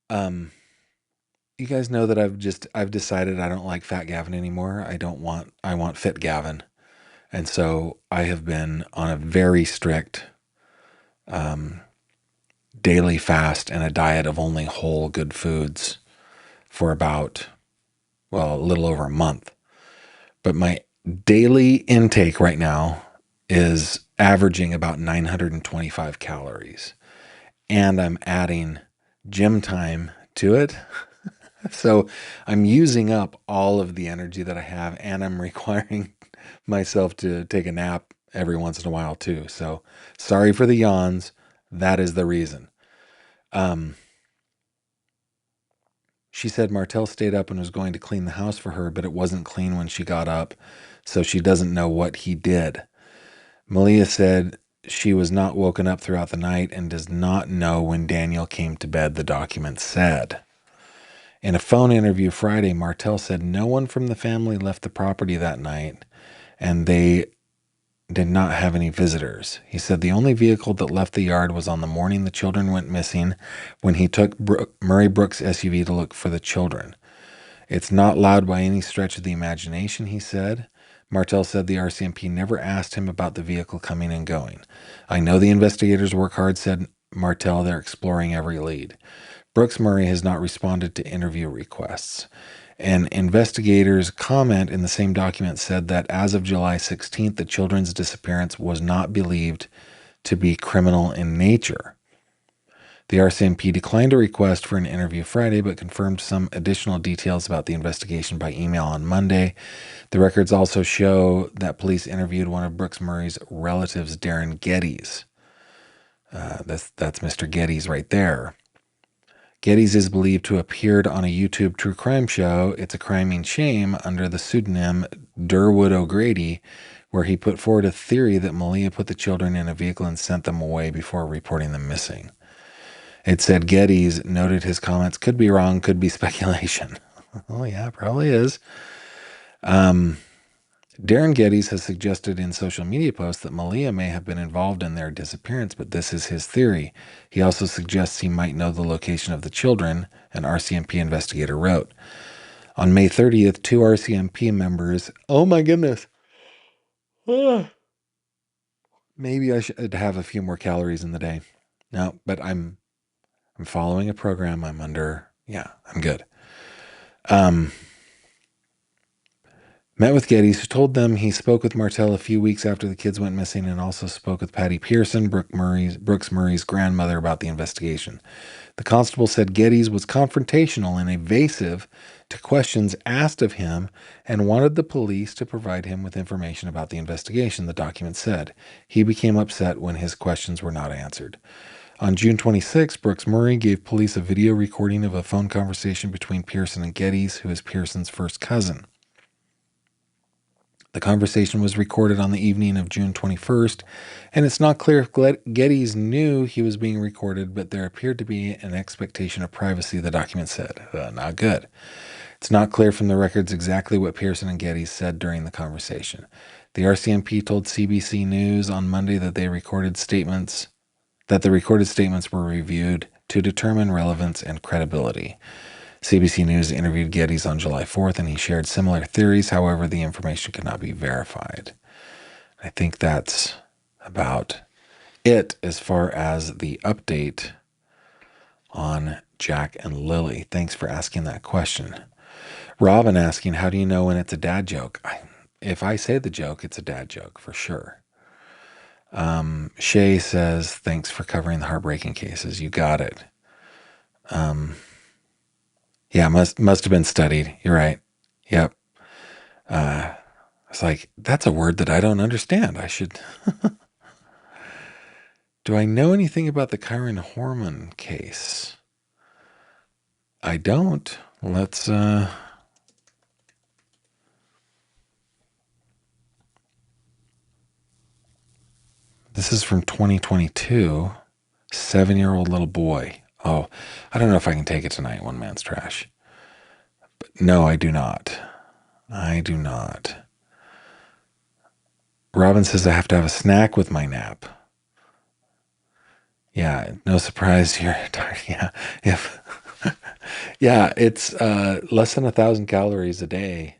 You guys know that I've decided I don't like Fat Gavin anymore. I want Fit Gavin. And so I have been on a very strict daily fast and a diet of only whole good foods for about, a little over a month. But my daily intake right now is averaging about 925 calories. And I'm adding gym time to it. So I'm using up all of the energy that I have, and I'm requiring myself to take a nap every once in a while too. So sorry for the yawns. That is the reason. She said Martel stayed up and was going to clean the house for her, but it wasn't clean when she got up, so she doesn't know what he did. Malia said she was not woken up throughout the night and does not know when Daniel came to bed, the document said. In a phone interview Friday, Martel said no one from the family left the property that night and they did not have any visitors. He said the only vehicle that left the yard was on the morning the children went missing when he took Murray Brooks' SUV to look for the children. It's not loud by any stretch of the imagination, he said. Martel said the RCMP never asked him about the vehicle coming and going. I know the investigators work hard, said Martel. They're exploring every lead. Brooks Murray has not responded to interview requests. An investigator's comment in the same document said that as of July 16th, the children's disappearance was not believed to be criminal in nature. The RCMP declined a request for an interview Friday, but confirmed some additional details about the investigation by email on Monday. The records also show that police interviewed one of Brooks Murray's relatives, Darren Geddes. That's Mr. Geddes right there. Geddes is believed to have appeared on a YouTube true crime show, It's a Crime Means Shame, under the pseudonym Durwood O'Grady, where he put forward a theory that Malia put the children in a vehicle and sent them away before reporting them missing. It said Geddes noted his comments could be wrong, could be speculation. Oh, yeah, probably is. Darren Geddes has suggested in social media posts that Malia may have been involved in their disappearance, but this is his theory. He also suggests he might know the location of the children, an RCMP investigator wrote. On May 30th, 2 RCMP members, oh my goodness. Maybe I should have a few more calories in the day. No, but I'm following a program. I'm good. Met with Geddes, who told them he spoke with Martel a few weeks after the kids went missing and also spoke with Patty Pearson, Brooks Murray's grandmother, about the investigation. The constable said Geddes was confrontational and evasive to questions asked of him and wanted the police to provide him with information about the investigation, the document said. He became upset when his questions were not answered. On June 26, Brooks Murray gave police a video recording of a phone conversation between Pearson and Geddes, who is Pearson's first cousin. The conversation was recorded on the evening of June 21st, and it's not clear if Geddes knew he was being recorded, but there appeared to be an expectation of privacy, the document said. Not good. It's not clear from the records exactly what Pearson and Geddes said during the conversation. The RCMP told CBC News on Monday that the recorded statements were reviewed to determine relevance and credibility. CBC News interviewed Geddes on July 4th, and he shared similar theories. However, the information could not be verified. I think that's about it as far as the update on Jack and Lily. Thanks for asking that question. Robin asking, how do you know when it's a dad joke? If I say the joke, it's a dad joke for sure. Shay says, thanks for covering the heartbreaking cases. You got it. Yeah, must have been studied. You're right. Yep. It's like, that's a word that I don't understand. I should. Do I know anything about the Kyron Horman case? I don't. Let's. This is from 2022. 7-year-old little boy. Oh, I don't know if I can take it tonight. One man's trash. But no, I do not. I do not. Robin says I have to have a snack with my nap. Yeah, no surprise you're tired. Yeah, yeah, it's less than 1,000 calories a day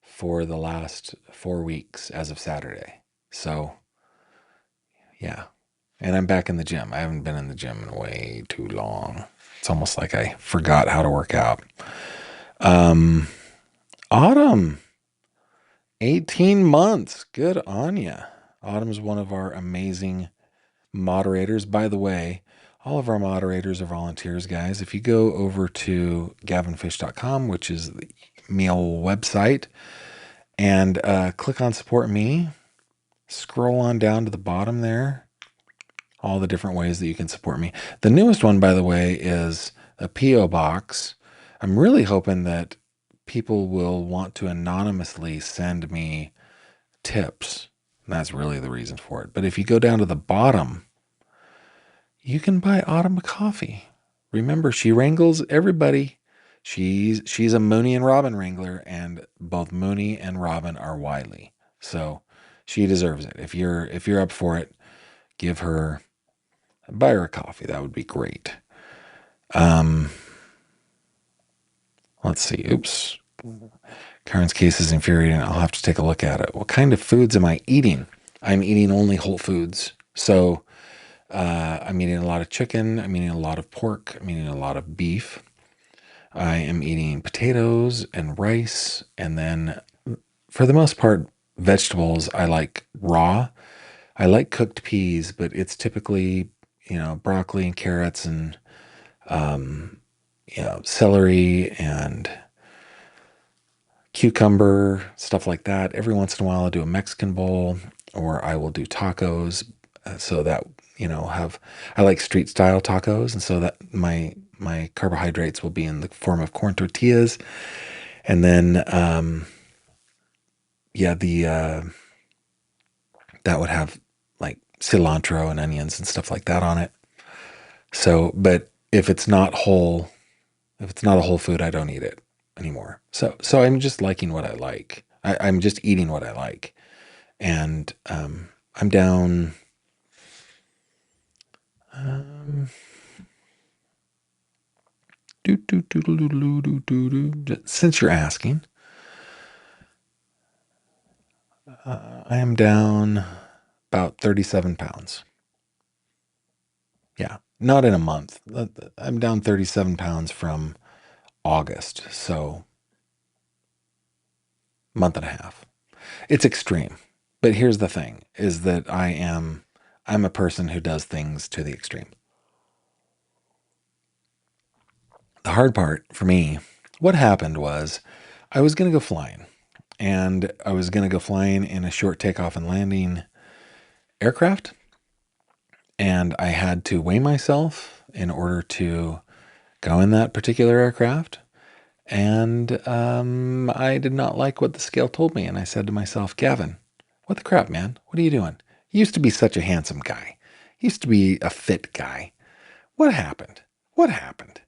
for the last 4 weeks as of Saturday. So, yeah, and I'm back in the gym. I haven't been in the gym in way too long. It's almost like I forgot how to work out. Autumn, 18 months. Good on ya. Autumn's one of our amazing moderators. By the way, all of our moderators are volunteers, guys. If you go over to gavinfish.com, which is the meal website, and click on support me, scroll on down to the bottom there, all the different ways that you can support me. The newest one, by the way, is a P.O. box. I'm really hoping that people will want to anonymously send me tips And that's really the reason for it. But if you go down to the bottom, you can buy Autumn coffee. Remember, she wrangles everybody. She's a Mooney and Robin wrangler, and both Mooney and Robin are wily. So she deserves it. If you're up for it, buy her a coffee. That would be great. Let's see. Oops. Karen's case is infuriating. I'll have to take a look at it. What kind of foods am I eating? I'm eating only whole foods. So I'm eating a lot of chicken. I'm eating a lot of pork. I'm eating a lot of beef. I am eating potatoes and rice. And then, for the most part, vegetables I like raw. I like cooked peas, but it's typically, broccoli and carrots and, celery and cucumber, stuff like that. Every once in a while, I'll do a Mexican bowl or I will do tacos. So that, I like street style tacos. And so that my carbohydrates will be in the form of corn tortillas. And then, that would have like cilantro and onions and stuff like that on it. So, but if it's not a whole food, I don't eat it anymore. So I'm just liking what I like. I'm just eating what I like. And I'm down. Since you're asking, I am down about 37 pounds. Yeah, not in a month. I'm down 37 pounds from August. So, month and a half. It's extreme. But here's the thing is that I'm a person who does things to the extreme. The hard part for me, what happened was I was going to go flying, and I was going to go flying in a short takeoff and landing aircraft. And I had to weigh myself in order to go in that particular aircraft. And I did not like what the scale told me. And I said to myself, Gavin, what the crap, man? What are you doing? You used to be such a handsome guy. You used to be a fit guy. What happened? What happened?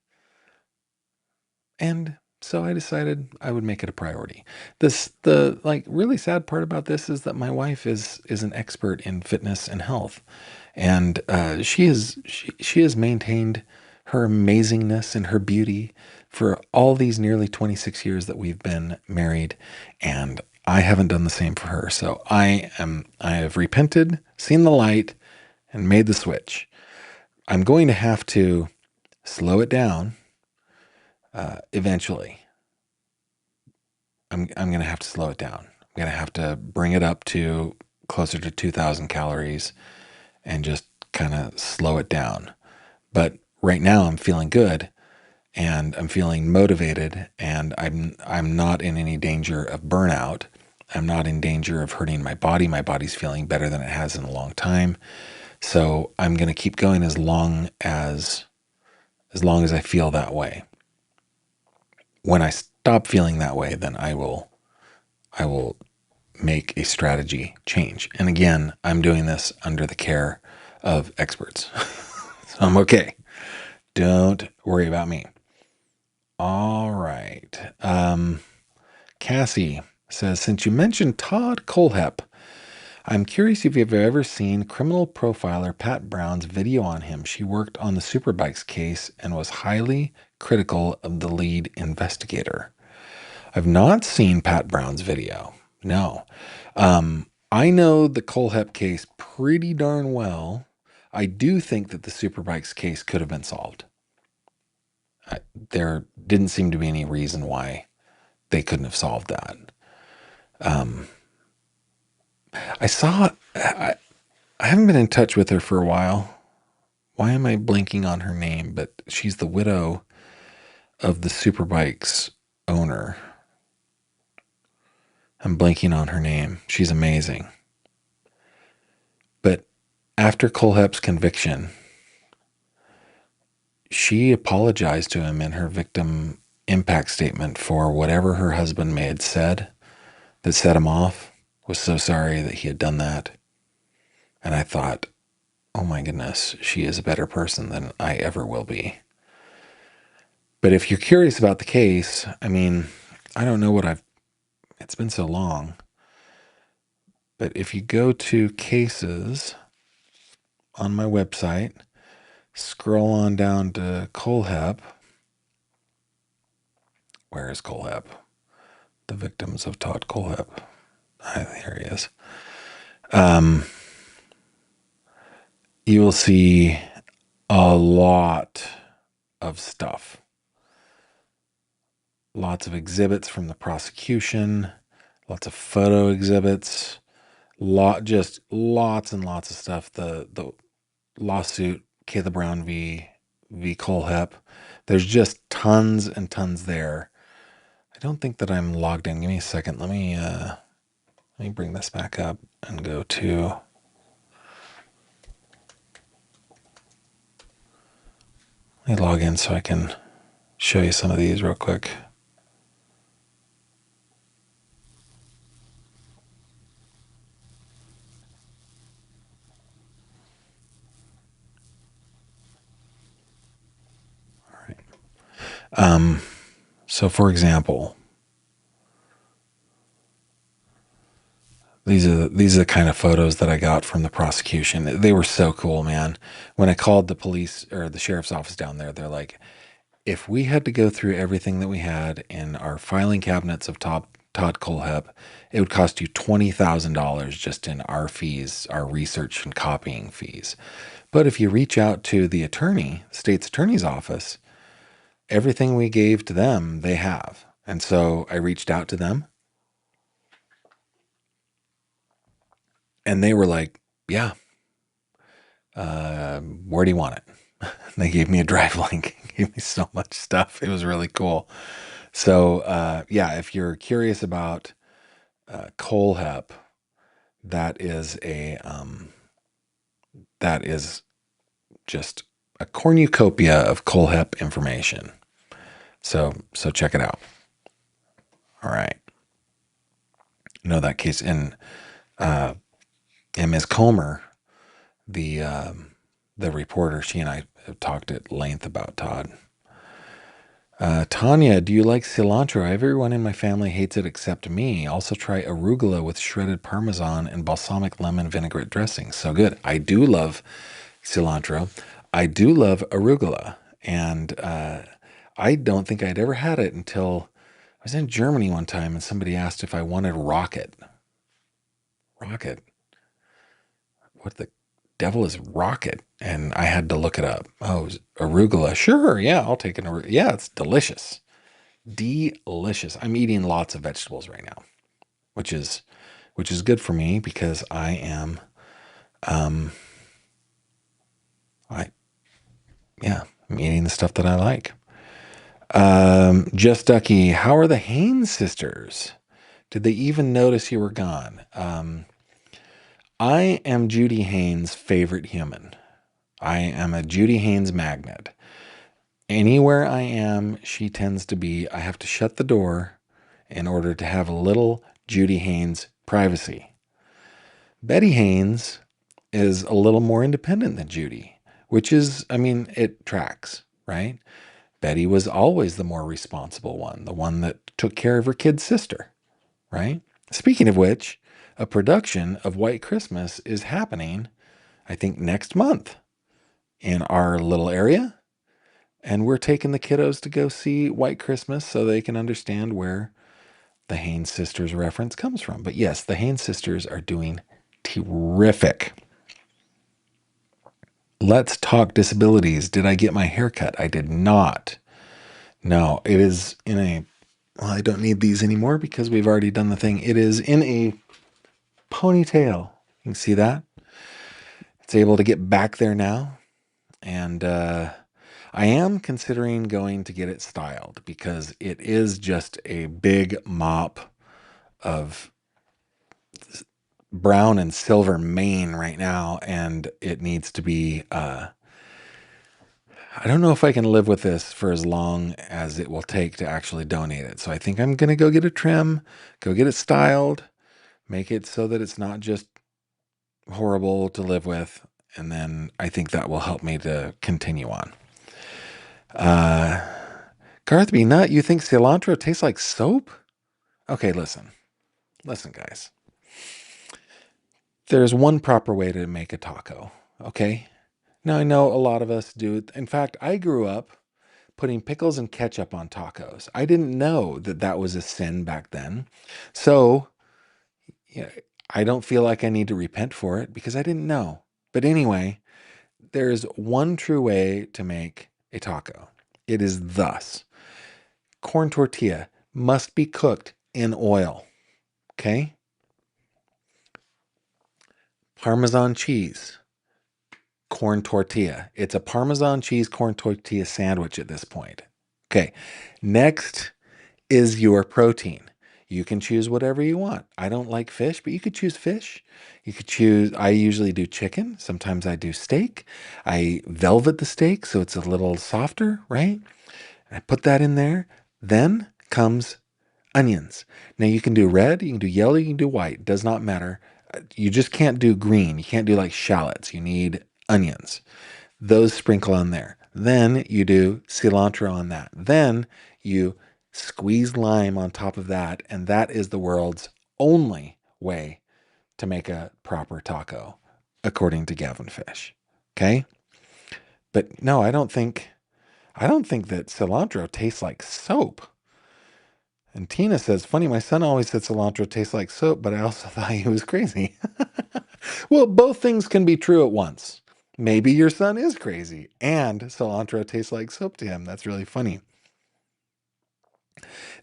And so I decided I would make it a priority. The really sad part about this is that my wife is an expert in fitness and health, and she has maintained her amazingness and her beauty for all these nearly 26 years that we've been married, and I haven't done the same for her. So I have repented, seen the light, and made the switch. I'm going to have to slow it down eventually. I'm going to have to slow it down. I'm going to have to bring it up to closer to 2,000 calories and just kind of slow it down. But right now I'm feeling good and I'm feeling motivated, and I'm not in any danger of burnout. I'm not in danger of hurting my body. My body's feeling better than it has in a long time. So I'm going to keep going as long as I feel that way. When I stop feeling that way, then I will make a strategy change. And again, I'm doing this under the care of experts. So I'm okay. Don't worry about me. All right. Cassie says, since you mentioned Todd Kohlhepp, I'm curious if you've ever seen criminal profiler Pat Brown's video on him. She worked on the Superbikes case and was highly critical of the lead investigator. I've not seen Pat Brown's video. No. I know the Kohlhepp case pretty darn well. I do think that the Superbikes case could have been solved. There didn't seem to be any reason why they couldn't have solved that. I haven't been in touch with her for a while. Why am I blanking on her name? But she's the widow of the Superbikes owner. I'm blanking on her name. She's amazing. But after Kohlhepp's conviction, she apologized to him in her victim impact statement for whatever her husband may have said that set him off. was so sorry that he had done that. And I thought, oh my goodness, she is a better person than I ever will be. But if you're curious about the case, I mean, I don't know it's been so long. But if you go to cases on my website, scroll on down to Kohlhepp. Where is Kohlhepp? The victims of Todd Kohlhepp. Here he is. You will see a lot of stuff. Lots of exhibits from the prosecution, lots of photo exhibits, just lots and lots of stuff. The lawsuit, Kayla Brown v. Kohlhepp. There's just tons and tons there. I don't think that I'm logged in. Give me a second. Let me bring this back up and go to. Let me log in so I can show you some of these real quick. All right. So for example, these are the kind of photos that I got from the prosecution. They were so cool, man. When I called the police or the sheriff's office down there, they're like, if we had to go through everything that we had in our filing cabinets of Todd Kohlhepp, it would cost you $20,000 just in our fees, our research and copying fees. But if you reach out to the state's attorney's office, everything we gave to them, they have. And so I reached out to them. And they were like, yeah, where do you want it? They gave me a drive link, gave me so much stuff. It was really cool. So, yeah, if you're curious about Kohlhepp, that is just a cornucopia of Kohlhepp information. So check it out. All right. Know that case. And Ms. Comer, the reporter, she and I have talked at length about Todd. Tanya, do you like cilantro? Everyone in my family hates it except me. Also try arugula with shredded Parmesan and balsamic lemon vinaigrette dressing. So good. I do love cilantro. I do love arugula. And I don't think I'd ever had it until I was in Germany one time and somebody asked if I wanted rocket. Rocket? What the devil is rocket? And I had to look it up. Oh, arugula. Sure, yeah, I'll take an arugula. Yeah, it's delicious. Delicious. I'm eating lots of vegetables right now, which is good for me because I'm eating the stuff that I like. Just Ducky, how are the Haynes sisters? Did they even notice you were gone? I am Judy Haynes' favorite human. I am a Judy Haynes magnet. Anywhere I am, she tends to be. I have to shut the door in order to have a little Judy Haynes privacy. Betty Haynes is a little more independent than Judy, which is, I mean, it tracks, right? Betty was always the more responsible one, the one that took care of her kid's sister, right? Speaking of which, a production of White Christmas is happening, I think, next month in our little area. And we're taking the kiddos to go see White Christmas so they can understand where the Haynes sisters reference comes from. But yes, the Haynes sisters are doing terrific. Let's talk disabilities. Did I get my hair cut? I did not. No, it is in a, well, I don't need these anymore because we've already done the thing. It is in a ponytail. You can see that. It's able to get back there now. And I am considering going to get it styled because it is just a big mop of brown and silver mane right now, and it needs to be I don't know if I can live with this for as long as it will take to actually donate it. So I think I'm going to go get a trim, go get it styled, Make it so that it's not just horrible to live with. And then I think that will help me to continue on. Garth B. Nut, you think cilantro tastes like soap? Okay, listen, guys. There's one proper way to make a taco, okay? Now, I know a lot of us do. In fact, I grew up putting pickles and ketchup on tacos. I didn't know that that was a sin back then. So, yeah, I don't feel like I need to repent for it because I didn't know. But anyway, there's one true way to make a taco. It is thus: corn tortilla must be cooked in oil, okay? Parmesan cheese, corn tortilla. It's a Parmesan cheese corn tortilla sandwich at this point. Okay, next is your protein. You can choose whatever you want. I don't like fish, but you could choose fish. You could choose, I usually do chicken. Sometimes I do steak. I velvet the steak so it's a little softer, right? I put that in there. Then comes onions. Now you can do red, you can do yellow, you can do white. Does not matter. You just can't do green. You can't do like shallots. You need onions. Those sprinkle on there. Then you do cilantro on that. Then you squeeze lime on top of that. And that is the world's only way to make a proper taco, according to Gavin Fish. Okay? But no, I don't think that cilantro tastes like soap. And Tina says, funny, my son always said cilantro tastes like soap, but I also thought he was crazy. Well, both things can be true at once. Maybe your son is crazy and cilantro tastes like soap to him. That's really funny.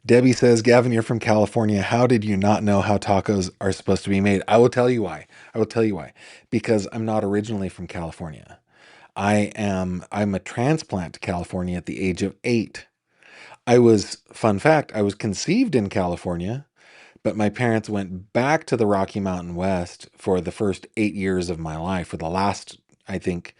Debbie says, Gavin, you're from California. How did you not know how tacos are supposed to be made? I will tell you why. Because I'm not originally from California. I'm a transplant to California at the age of 8. Fun fact, I was conceived in California, but my parents went back to the Rocky Mountain West for the first 8 years of my life. For the last, I think,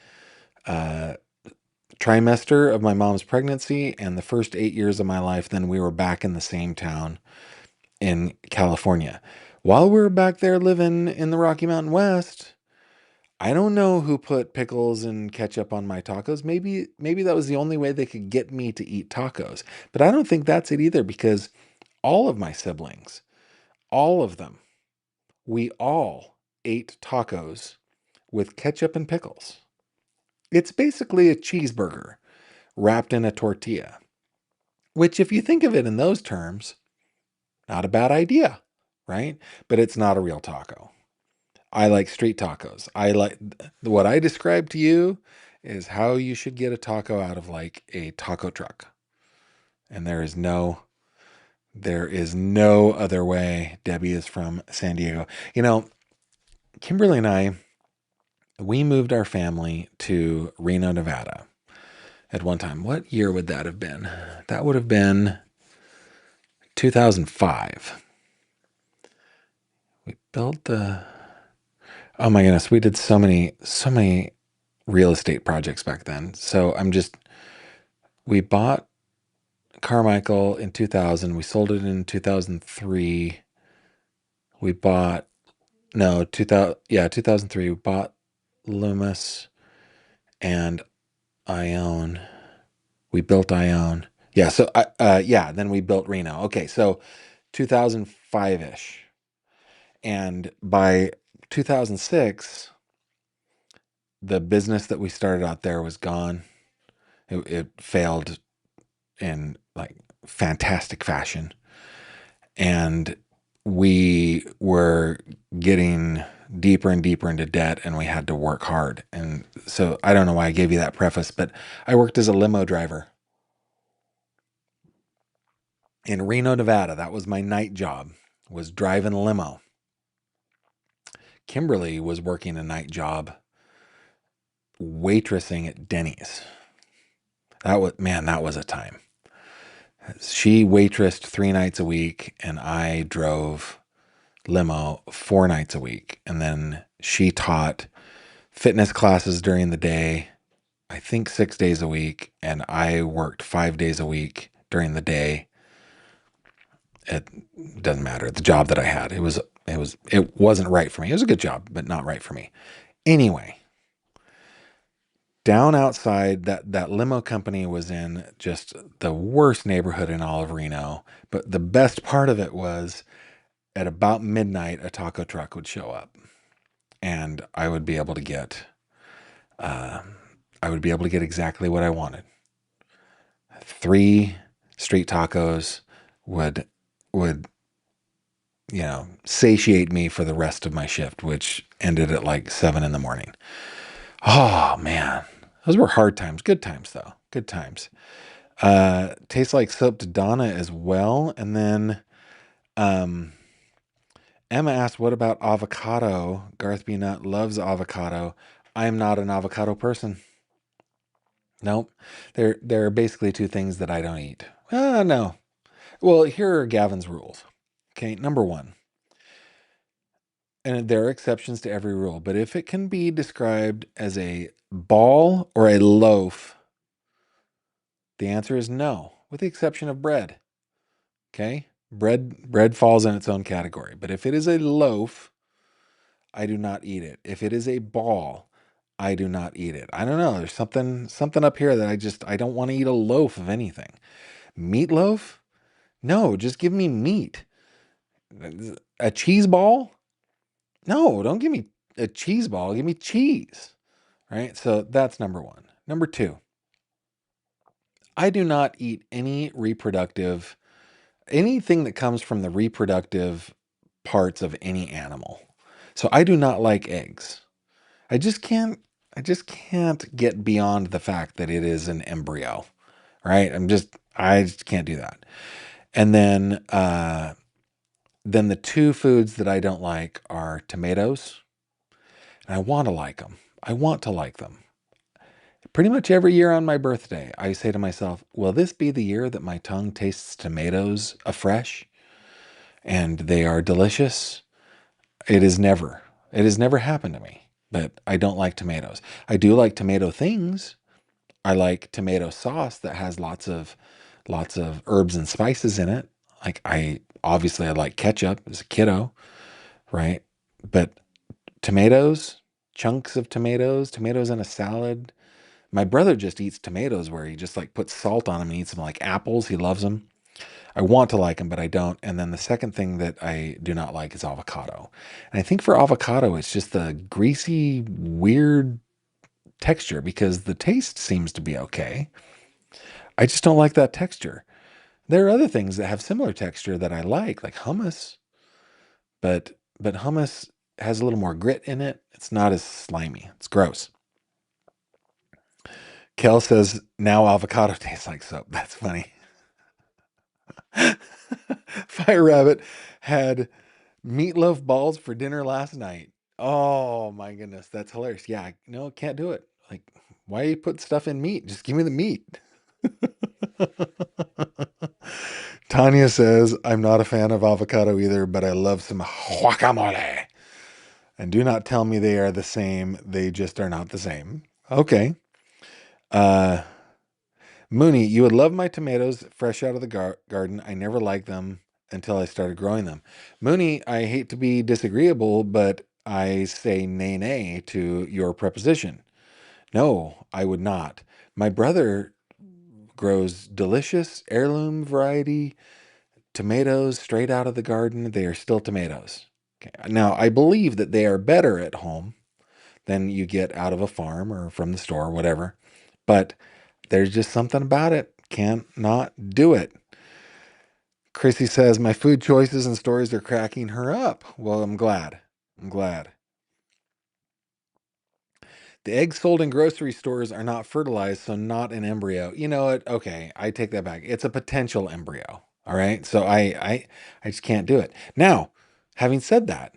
trimester of my mom's pregnancy and the first 8 years of my life, then we were back in the same town in California. While we were back there living in the Rocky Mountain West, I don't know who put pickles and ketchup on my tacos. Maybe that was the only way they could get me to eat tacos. But I don't think that's it either, because all of my siblings, all of them, we all ate tacos with ketchup and pickles. It's basically a cheeseburger wrapped in a tortilla, which, if you think of it in those terms, not a bad idea, right? But it's not a real taco. I like street tacos. What I described to you is how you should get a taco out of like a taco truck. And there is no other way. Debbie is from San Diego. You know, Kimberly and I, we moved our family to Reno, Nevada at one time. What year would that have been? That would have been 2005. We built oh my goodness, we did so many real estate projects back then. So we bought Carmichael in 2000. We sold it in 2003. We bought, no, 2003. We bought Loomis and Ione. We built Ione. Yeah. So, then we built Reno. Okay. So 2005-ish. And by 2006, the business that we started out there was gone. It failed in like fantastic fashion. And we were getting deeper and deeper into debt, and we had to work hard. And so I don't know why I gave you that preface, but I worked as a limo driver in Reno, Nevada. That was my night job, was driving a limo. Kimberly was working a night job waitressing at Denny's. That was a time. She waitressed 3 nights a week, and I drove limo 4 nights a week. And then she taught fitness classes during the day, I think 6 days a week, and I worked 5 days a week during the day. It doesn't matter. The job that I had, it it wasn't right for me. It was a good job, but not right for me. Anyway, down outside, that limo company was in just the worst neighborhood in all of Reno. But the best part of it was at about midnight, a taco truck would show up, and I would be able to get exactly what I wanted. 3 street tacos would satiate me for the rest of my shift, which ended at like 7 in the morning. Oh man, those were hard times. Good times though. Good times. Tastes like soap to Donna as well. And then Emma asked, what about avocado? Garth B. Nutt loves avocado. I am not an avocado person. Nope. There are basically 2 things that I don't eat. No. Well, here are Gavin's rules. Okay, number 1. And there are exceptions to every rule, but if it can be described as a ball or a loaf, the answer is no, with the exception of bread. Okay? Bread falls in its own category. But if it is a loaf, I do not eat it. If it is a ball, I do not eat it. I don't know. There's something up here that I don't want to eat a loaf of anything. Meatloaf? No, just give me meat. A cheese ball? No, don't give me a cheese ball. Give me cheese. Right? So that's number 1. Number 2, I do not eat anything that comes from the reproductive parts of any animal. So I do not like eggs. I just can't get beyond the fact that it is an embryo. Right? I just can't do that. And then the 2 foods that I don't like are tomatoes. And I want to like them. I want to like them. Pretty much every year on my birthday, I say to myself, will this be the year that my tongue tastes tomatoes afresh and they are delicious? It has never happened to me, but I don't like tomatoes. I do like tomato things. I like tomato sauce that has lots of herbs and spices in it. Like I like ketchup as a kiddo, right? But tomatoes, chunks of tomatoes in a salad. My brother just eats tomatoes where he just like puts salt on them and eats them like apples. He loves them. I want to like them, but I don't. And then the second thing that I do not like is avocado. And I think for avocado, it's just the greasy, weird texture because the taste seems to be okay. I just don't like that texture. There are other things that have similar texture that I like hummus, but hummus has a little more grit in it. It's not as slimy. It's gross. Kel says, now avocado tastes like soap. That's funny. Fire Rabbit had meatloaf balls for dinner last night. Oh my goodness, that's hilarious. Yeah, no, can't do it. Like, why you put stuff in meat? Just give me the meat. Tanya says, I'm not a fan of avocado either, but I love some guacamole. And do not tell me they are the same. They just are not the same. Okay. Mooney, you would love my tomatoes fresh out of the garden. I never liked them until I started growing them. Mooney, I hate to be disagreeable, but I say nay to your preposition. No, I would not. My brother grows delicious heirloom variety tomatoes straight out of the garden. They are still tomatoes. Okay. Now, I believe that they are better at home than you get out of a farm or from the store or whatever. But there's just something about it. Can't not do it. Chrissy says, my food choices and stories are cracking her up. Well, I'm glad. The eggs sold in grocery stores are not fertilized, so not an embryo. You know what? Okay, I take that back. It's a potential embryo. All right. So I just can't do it. Now, having said that,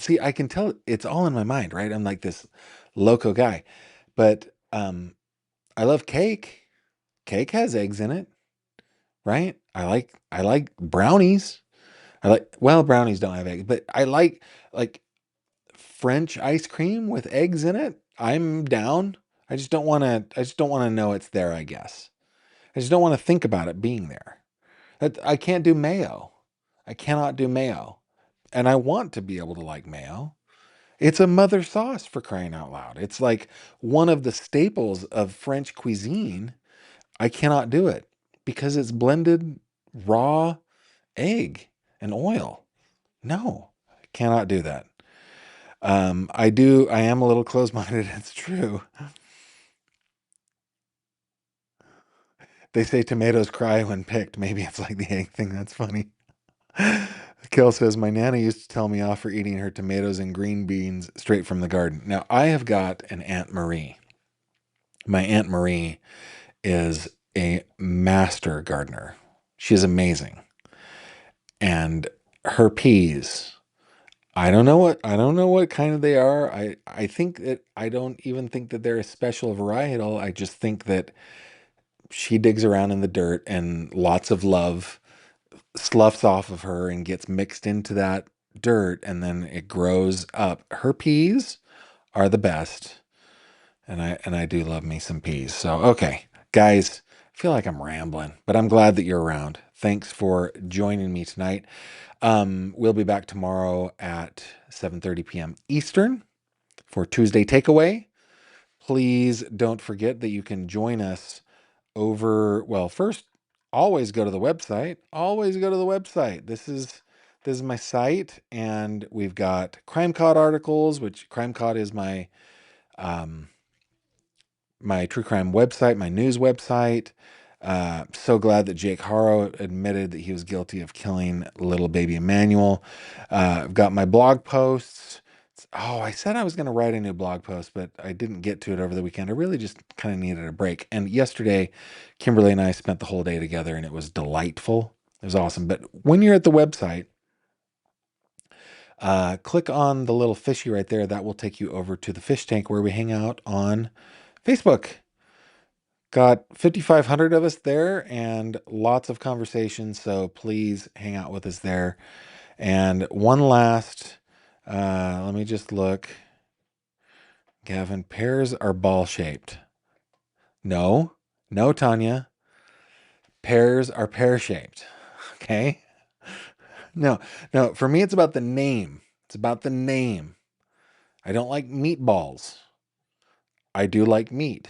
see, I can tell it's all in my mind, right? I'm like this loco guy. But I love cake. Cake has eggs in it, right? I like brownies. Brownies don't have eggs, but I like French ice cream with eggs in it. I'm down. I just don't want to know it's there, I guess. I just don't want to think about it being there. I can't do mayo. I cannot do mayo. And I want to be able to like mayo. It's a mother sauce, for crying out loud. It's like one of the staples of French cuisine. I cannot do it because it's blended raw egg and oil. No, I cannot do that. I am a little close-minded. It's true. They say tomatoes cry when picked. Maybe it's like the egg thing. That's funny. Kel says, my Nana used to tell me off for eating her tomatoes and green beans straight from the garden. Now, I have got an Aunt Marie. My Aunt Marie is a master gardener. She's amazing. And her peas, I don't know what kind of they are. I think that I don't even think that they're a special varietal. I just think that she digs around in the dirt and lots of love sloughs off of her and gets mixed into that dirt, and then it grows up. Her peas are the best. And I do love me some peas. So, okay, guys, I feel like I'm rambling, but I'm glad that you're around. Thanks for joining me tonight. We'll be back tomorrow at 7:30 p.m. Eastern for Tuesday Takeaway. Please don't forget that you can join us well, first, always go to the website. Always go to the website. This is my site, and we've got CrimeCod articles, which CrimeCod is my my true crime website, my news website. So glad that Jake Haro admitted that he was guilty of killing little baby Emmanuel. I've got my blog posts. Oh, I said I was going to write a new blog post, but I didn't get to it over the weekend. I really just kind of needed a break. And yesterday, Kimberly and I spent the whole day together, and it was delightful. It was awesome. But when you're at the website, click on the little fishy right there. That will take you over to the fish tank where we hang out on Facebook. Got 5,500 of us there and lots of conversations. So please hang out with us there. And one last, let me just look. Gavin, pears are ball shaped. No, Tanya. Pears are pear shaped. Okay. No, for me, it's about the name. It's about the name. I don't like meatballs. I do like meat.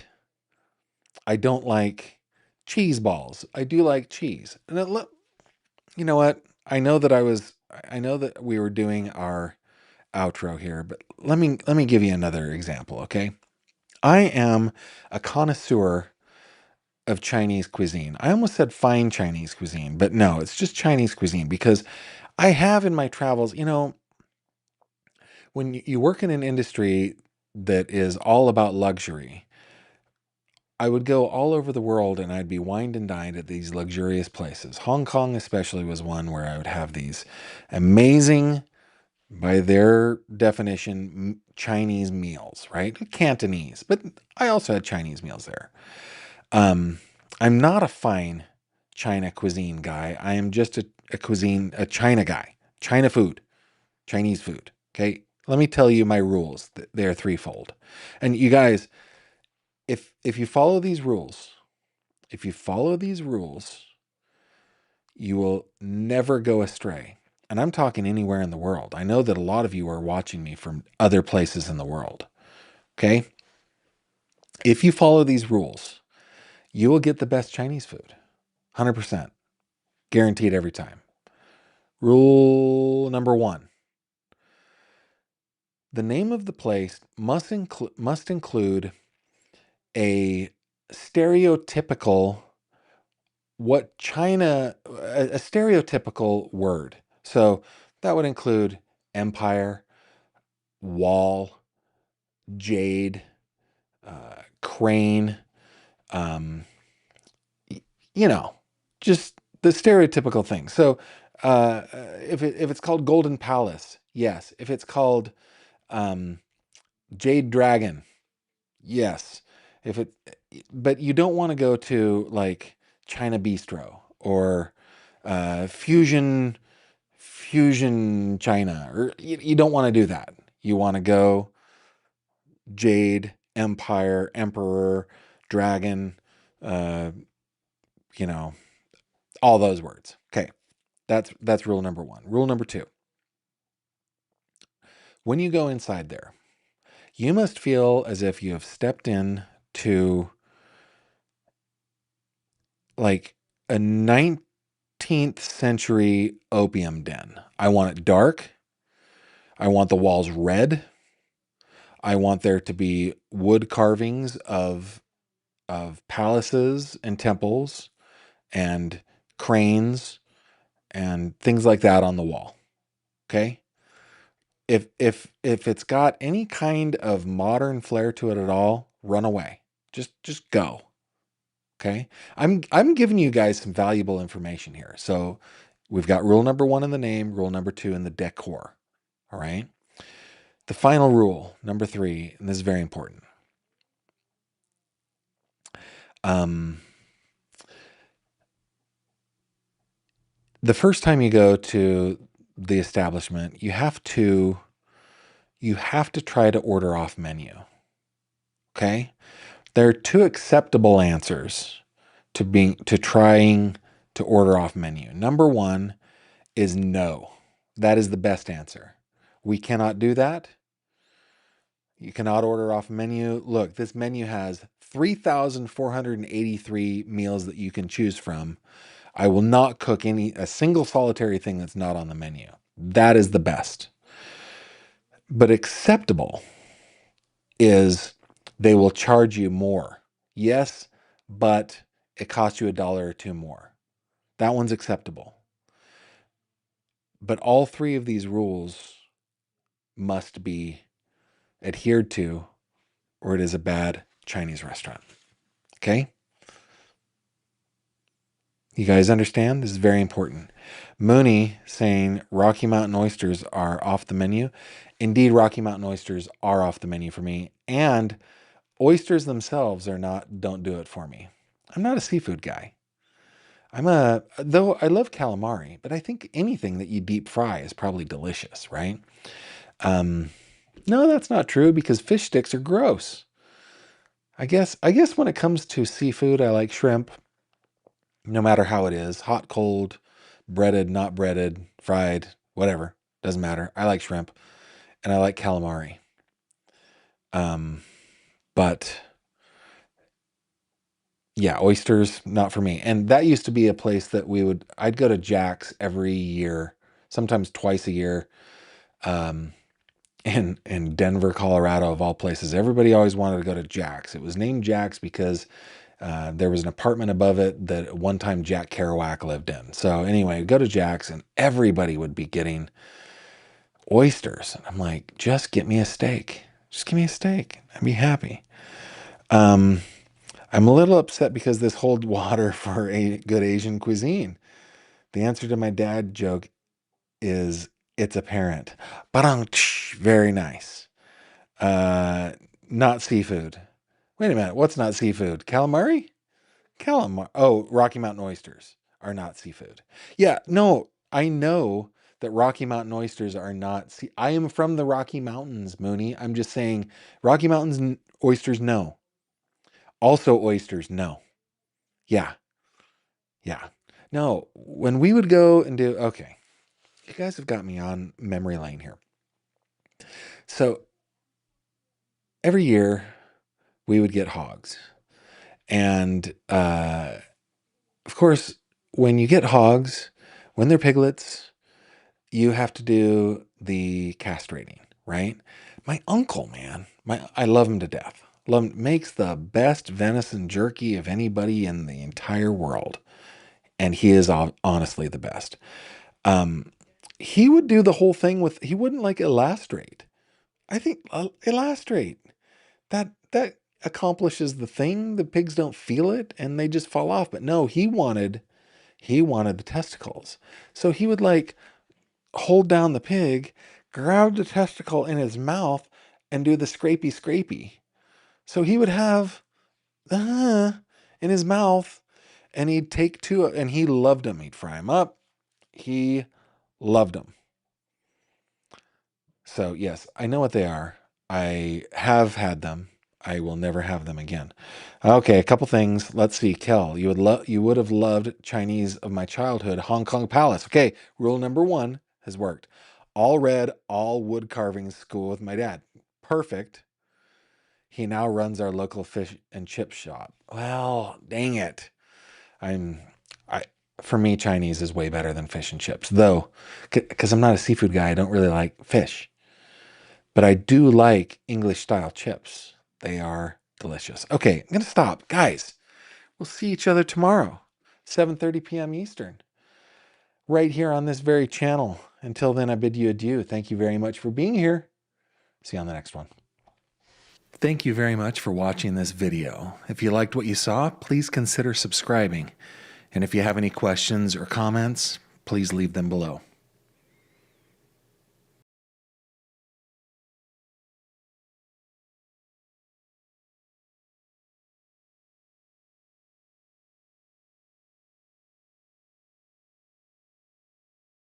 I don't like cheese balls. I do like cheese. And you know what? I know that we were doing our outro here, but let me give you another example, okay? I am a connoisseur of Chinese cuisine. I almost said fine Chinese cuisine, but no, it's just Chinese cuisine because I have in my travels, when you work in an industry that is all about luxury, I would go all over the world and I'd be wined and dined at these luxurious places. Hong Kong, especially, was one where I would have these amazing, by their definition, Chinese meals, right? Cantonese, but I also had Chinese meals there. I'm not a fine China cuisine guy. I am just a China guy. China food, Chinese food. Okay. Let me tell you my rules. They're threefold. And you guys, if you follow these rules, you will never go astray. And I'm talking anywhere in the world. I know that a lot of you are watching me from other places in the world. Okay? If you follow these rules, you will get the best Chinese food. 100%. Guaranteed every time. Rule number 1. The name of the place must include a stereotypical a stereotypical word. So that would include empire, wall, jade, crane, just the stereotypical thing. So if it's called Golden Palace, yes. If it's called Jade Dragon, yes. But you don't want to go to like China Bistro or Fusion China, or you don't want to do that. You want to go Jade, Empire, Emperor, Dragon, all those words. Okay, that's rule number 1. Rule number 2. when you go inside there, you must feel as if you have stepped in to like a 19th century opium den. I want it dark. I want the walls red. I want there to be wood carvings of palaces and temples and cranes and things like that on the wall. Okay? If it's got any kind of modern flair to it at all, run away. Just go. Okay? I'm giving you guys some valuable information here. So we've got rule number 1 in the name, rule number 2 in the decor. All right? The final rule, number 3, and this is very important. The first time you go to the establishment, you have to try to order off menu. Okay? There are 2 acceptable answers to trying to order off menu. Number 1 is no. That is the best answer. We cannot do that. You cannot order off menu. Look, this menu has 3,483 meals that you can choose from. I will not cook a single solitary thing that's not on the menu. That is the best. But acceptable is they will charge you more. Yes, but it costs you $1 or $2 more. That one's acceptable. But all 3 of these rules must be adhered to, or it is a bad Chinese restaurant. Okay? You guys understand? This is very important. Mooney saying Rocky Mountain oysters are off the menu. Indeed, Rocky Mountain oysters are off the menu for me. And oysters themselves don't do it for me. I'm not a seafood guy. Though I love calamari, but I think anything that you deep fry is probably delicious, right? No, that's not true because fish sticks are gross. I guess when it comes to seafood, I like shrimp, no matter how it is, hot, cold, breaded, not breaded, fried, whatever, doesn't matter. I like shrimp and I like calamari. But yeah, oysters, not for me. And that used to be a place that I'd go to Jack's every year, sometimes twice a year, in Denver, Colorado, of all places. Everybody always wanted to go to Jack's. It was named Jack's because there was an apartment above it that at one time Jack Kerouac lived in. So anyway, go to Jack's and everybody would be getting oysters. And I'm like, just get me a steak. Just give me a steak. I'd be happy. I'm a little upset because this holds water for a good Asian cuisine. The answer to my dad joke is it's apparent. Very nice. Not seafood. Wait a minute. What's not seafood? Calamari? Oh, Rocky Mountain oysters are not seafood. Yeah, no, I know that Rocky Mountain oysters are not. I am from the Rocky Mountains, Mooney. I'm just saying Rocky Mountains oysters, no. Also oysters, no. Yeah. Yeah. No, when we would go and okay, you guys have got me on memory lane here. So every year we would get hogs. And of course, when you get hogs, when they're piglets, you have to do the castrating, right? My uncle, man, I love him to death. Makes the best venison jerky of anybody in the entire world. And he is honestly the best. He would do the whole thing he wouldn't like elastrate. I think elastrate. That accomplishes the thing. The pigs don't feel it and they just fall off. But no, he wanted the testicles. So he would like hold down the pig, grab the testicle in his mouth, and do the scrapey. So he would have in his mouth, and he'd take 2, and he loved them. He'd fry them up. He loved them. So yes, I know what they are. I have had them. I will never have them again. Okay, a couple things. Let's see. Kel, you would have loved Chinese of my childhood, Hong Kong Palace. Okay, rule number 1 has worked. all red, all wood carving school with my dad. Perfect. He now runs our local fish and chip shop. Well, dang it. For me, Chinese is way better than fish and chips, though, because I'm not a seafood guy. I don't really like fish, but I do like English style chips. They are delicious. Okay, I'm going to stop. Guys, we'll see each other tomorrow, 7:30 p.m. Eastern, right here on this very channel. Until then, I bid you adieu. Thank you very much for being here. See you on the next one. Thank you very much for watching this video. If you liked what you saw, please consider subscribing. And if you have any questions or comments, please leave them below.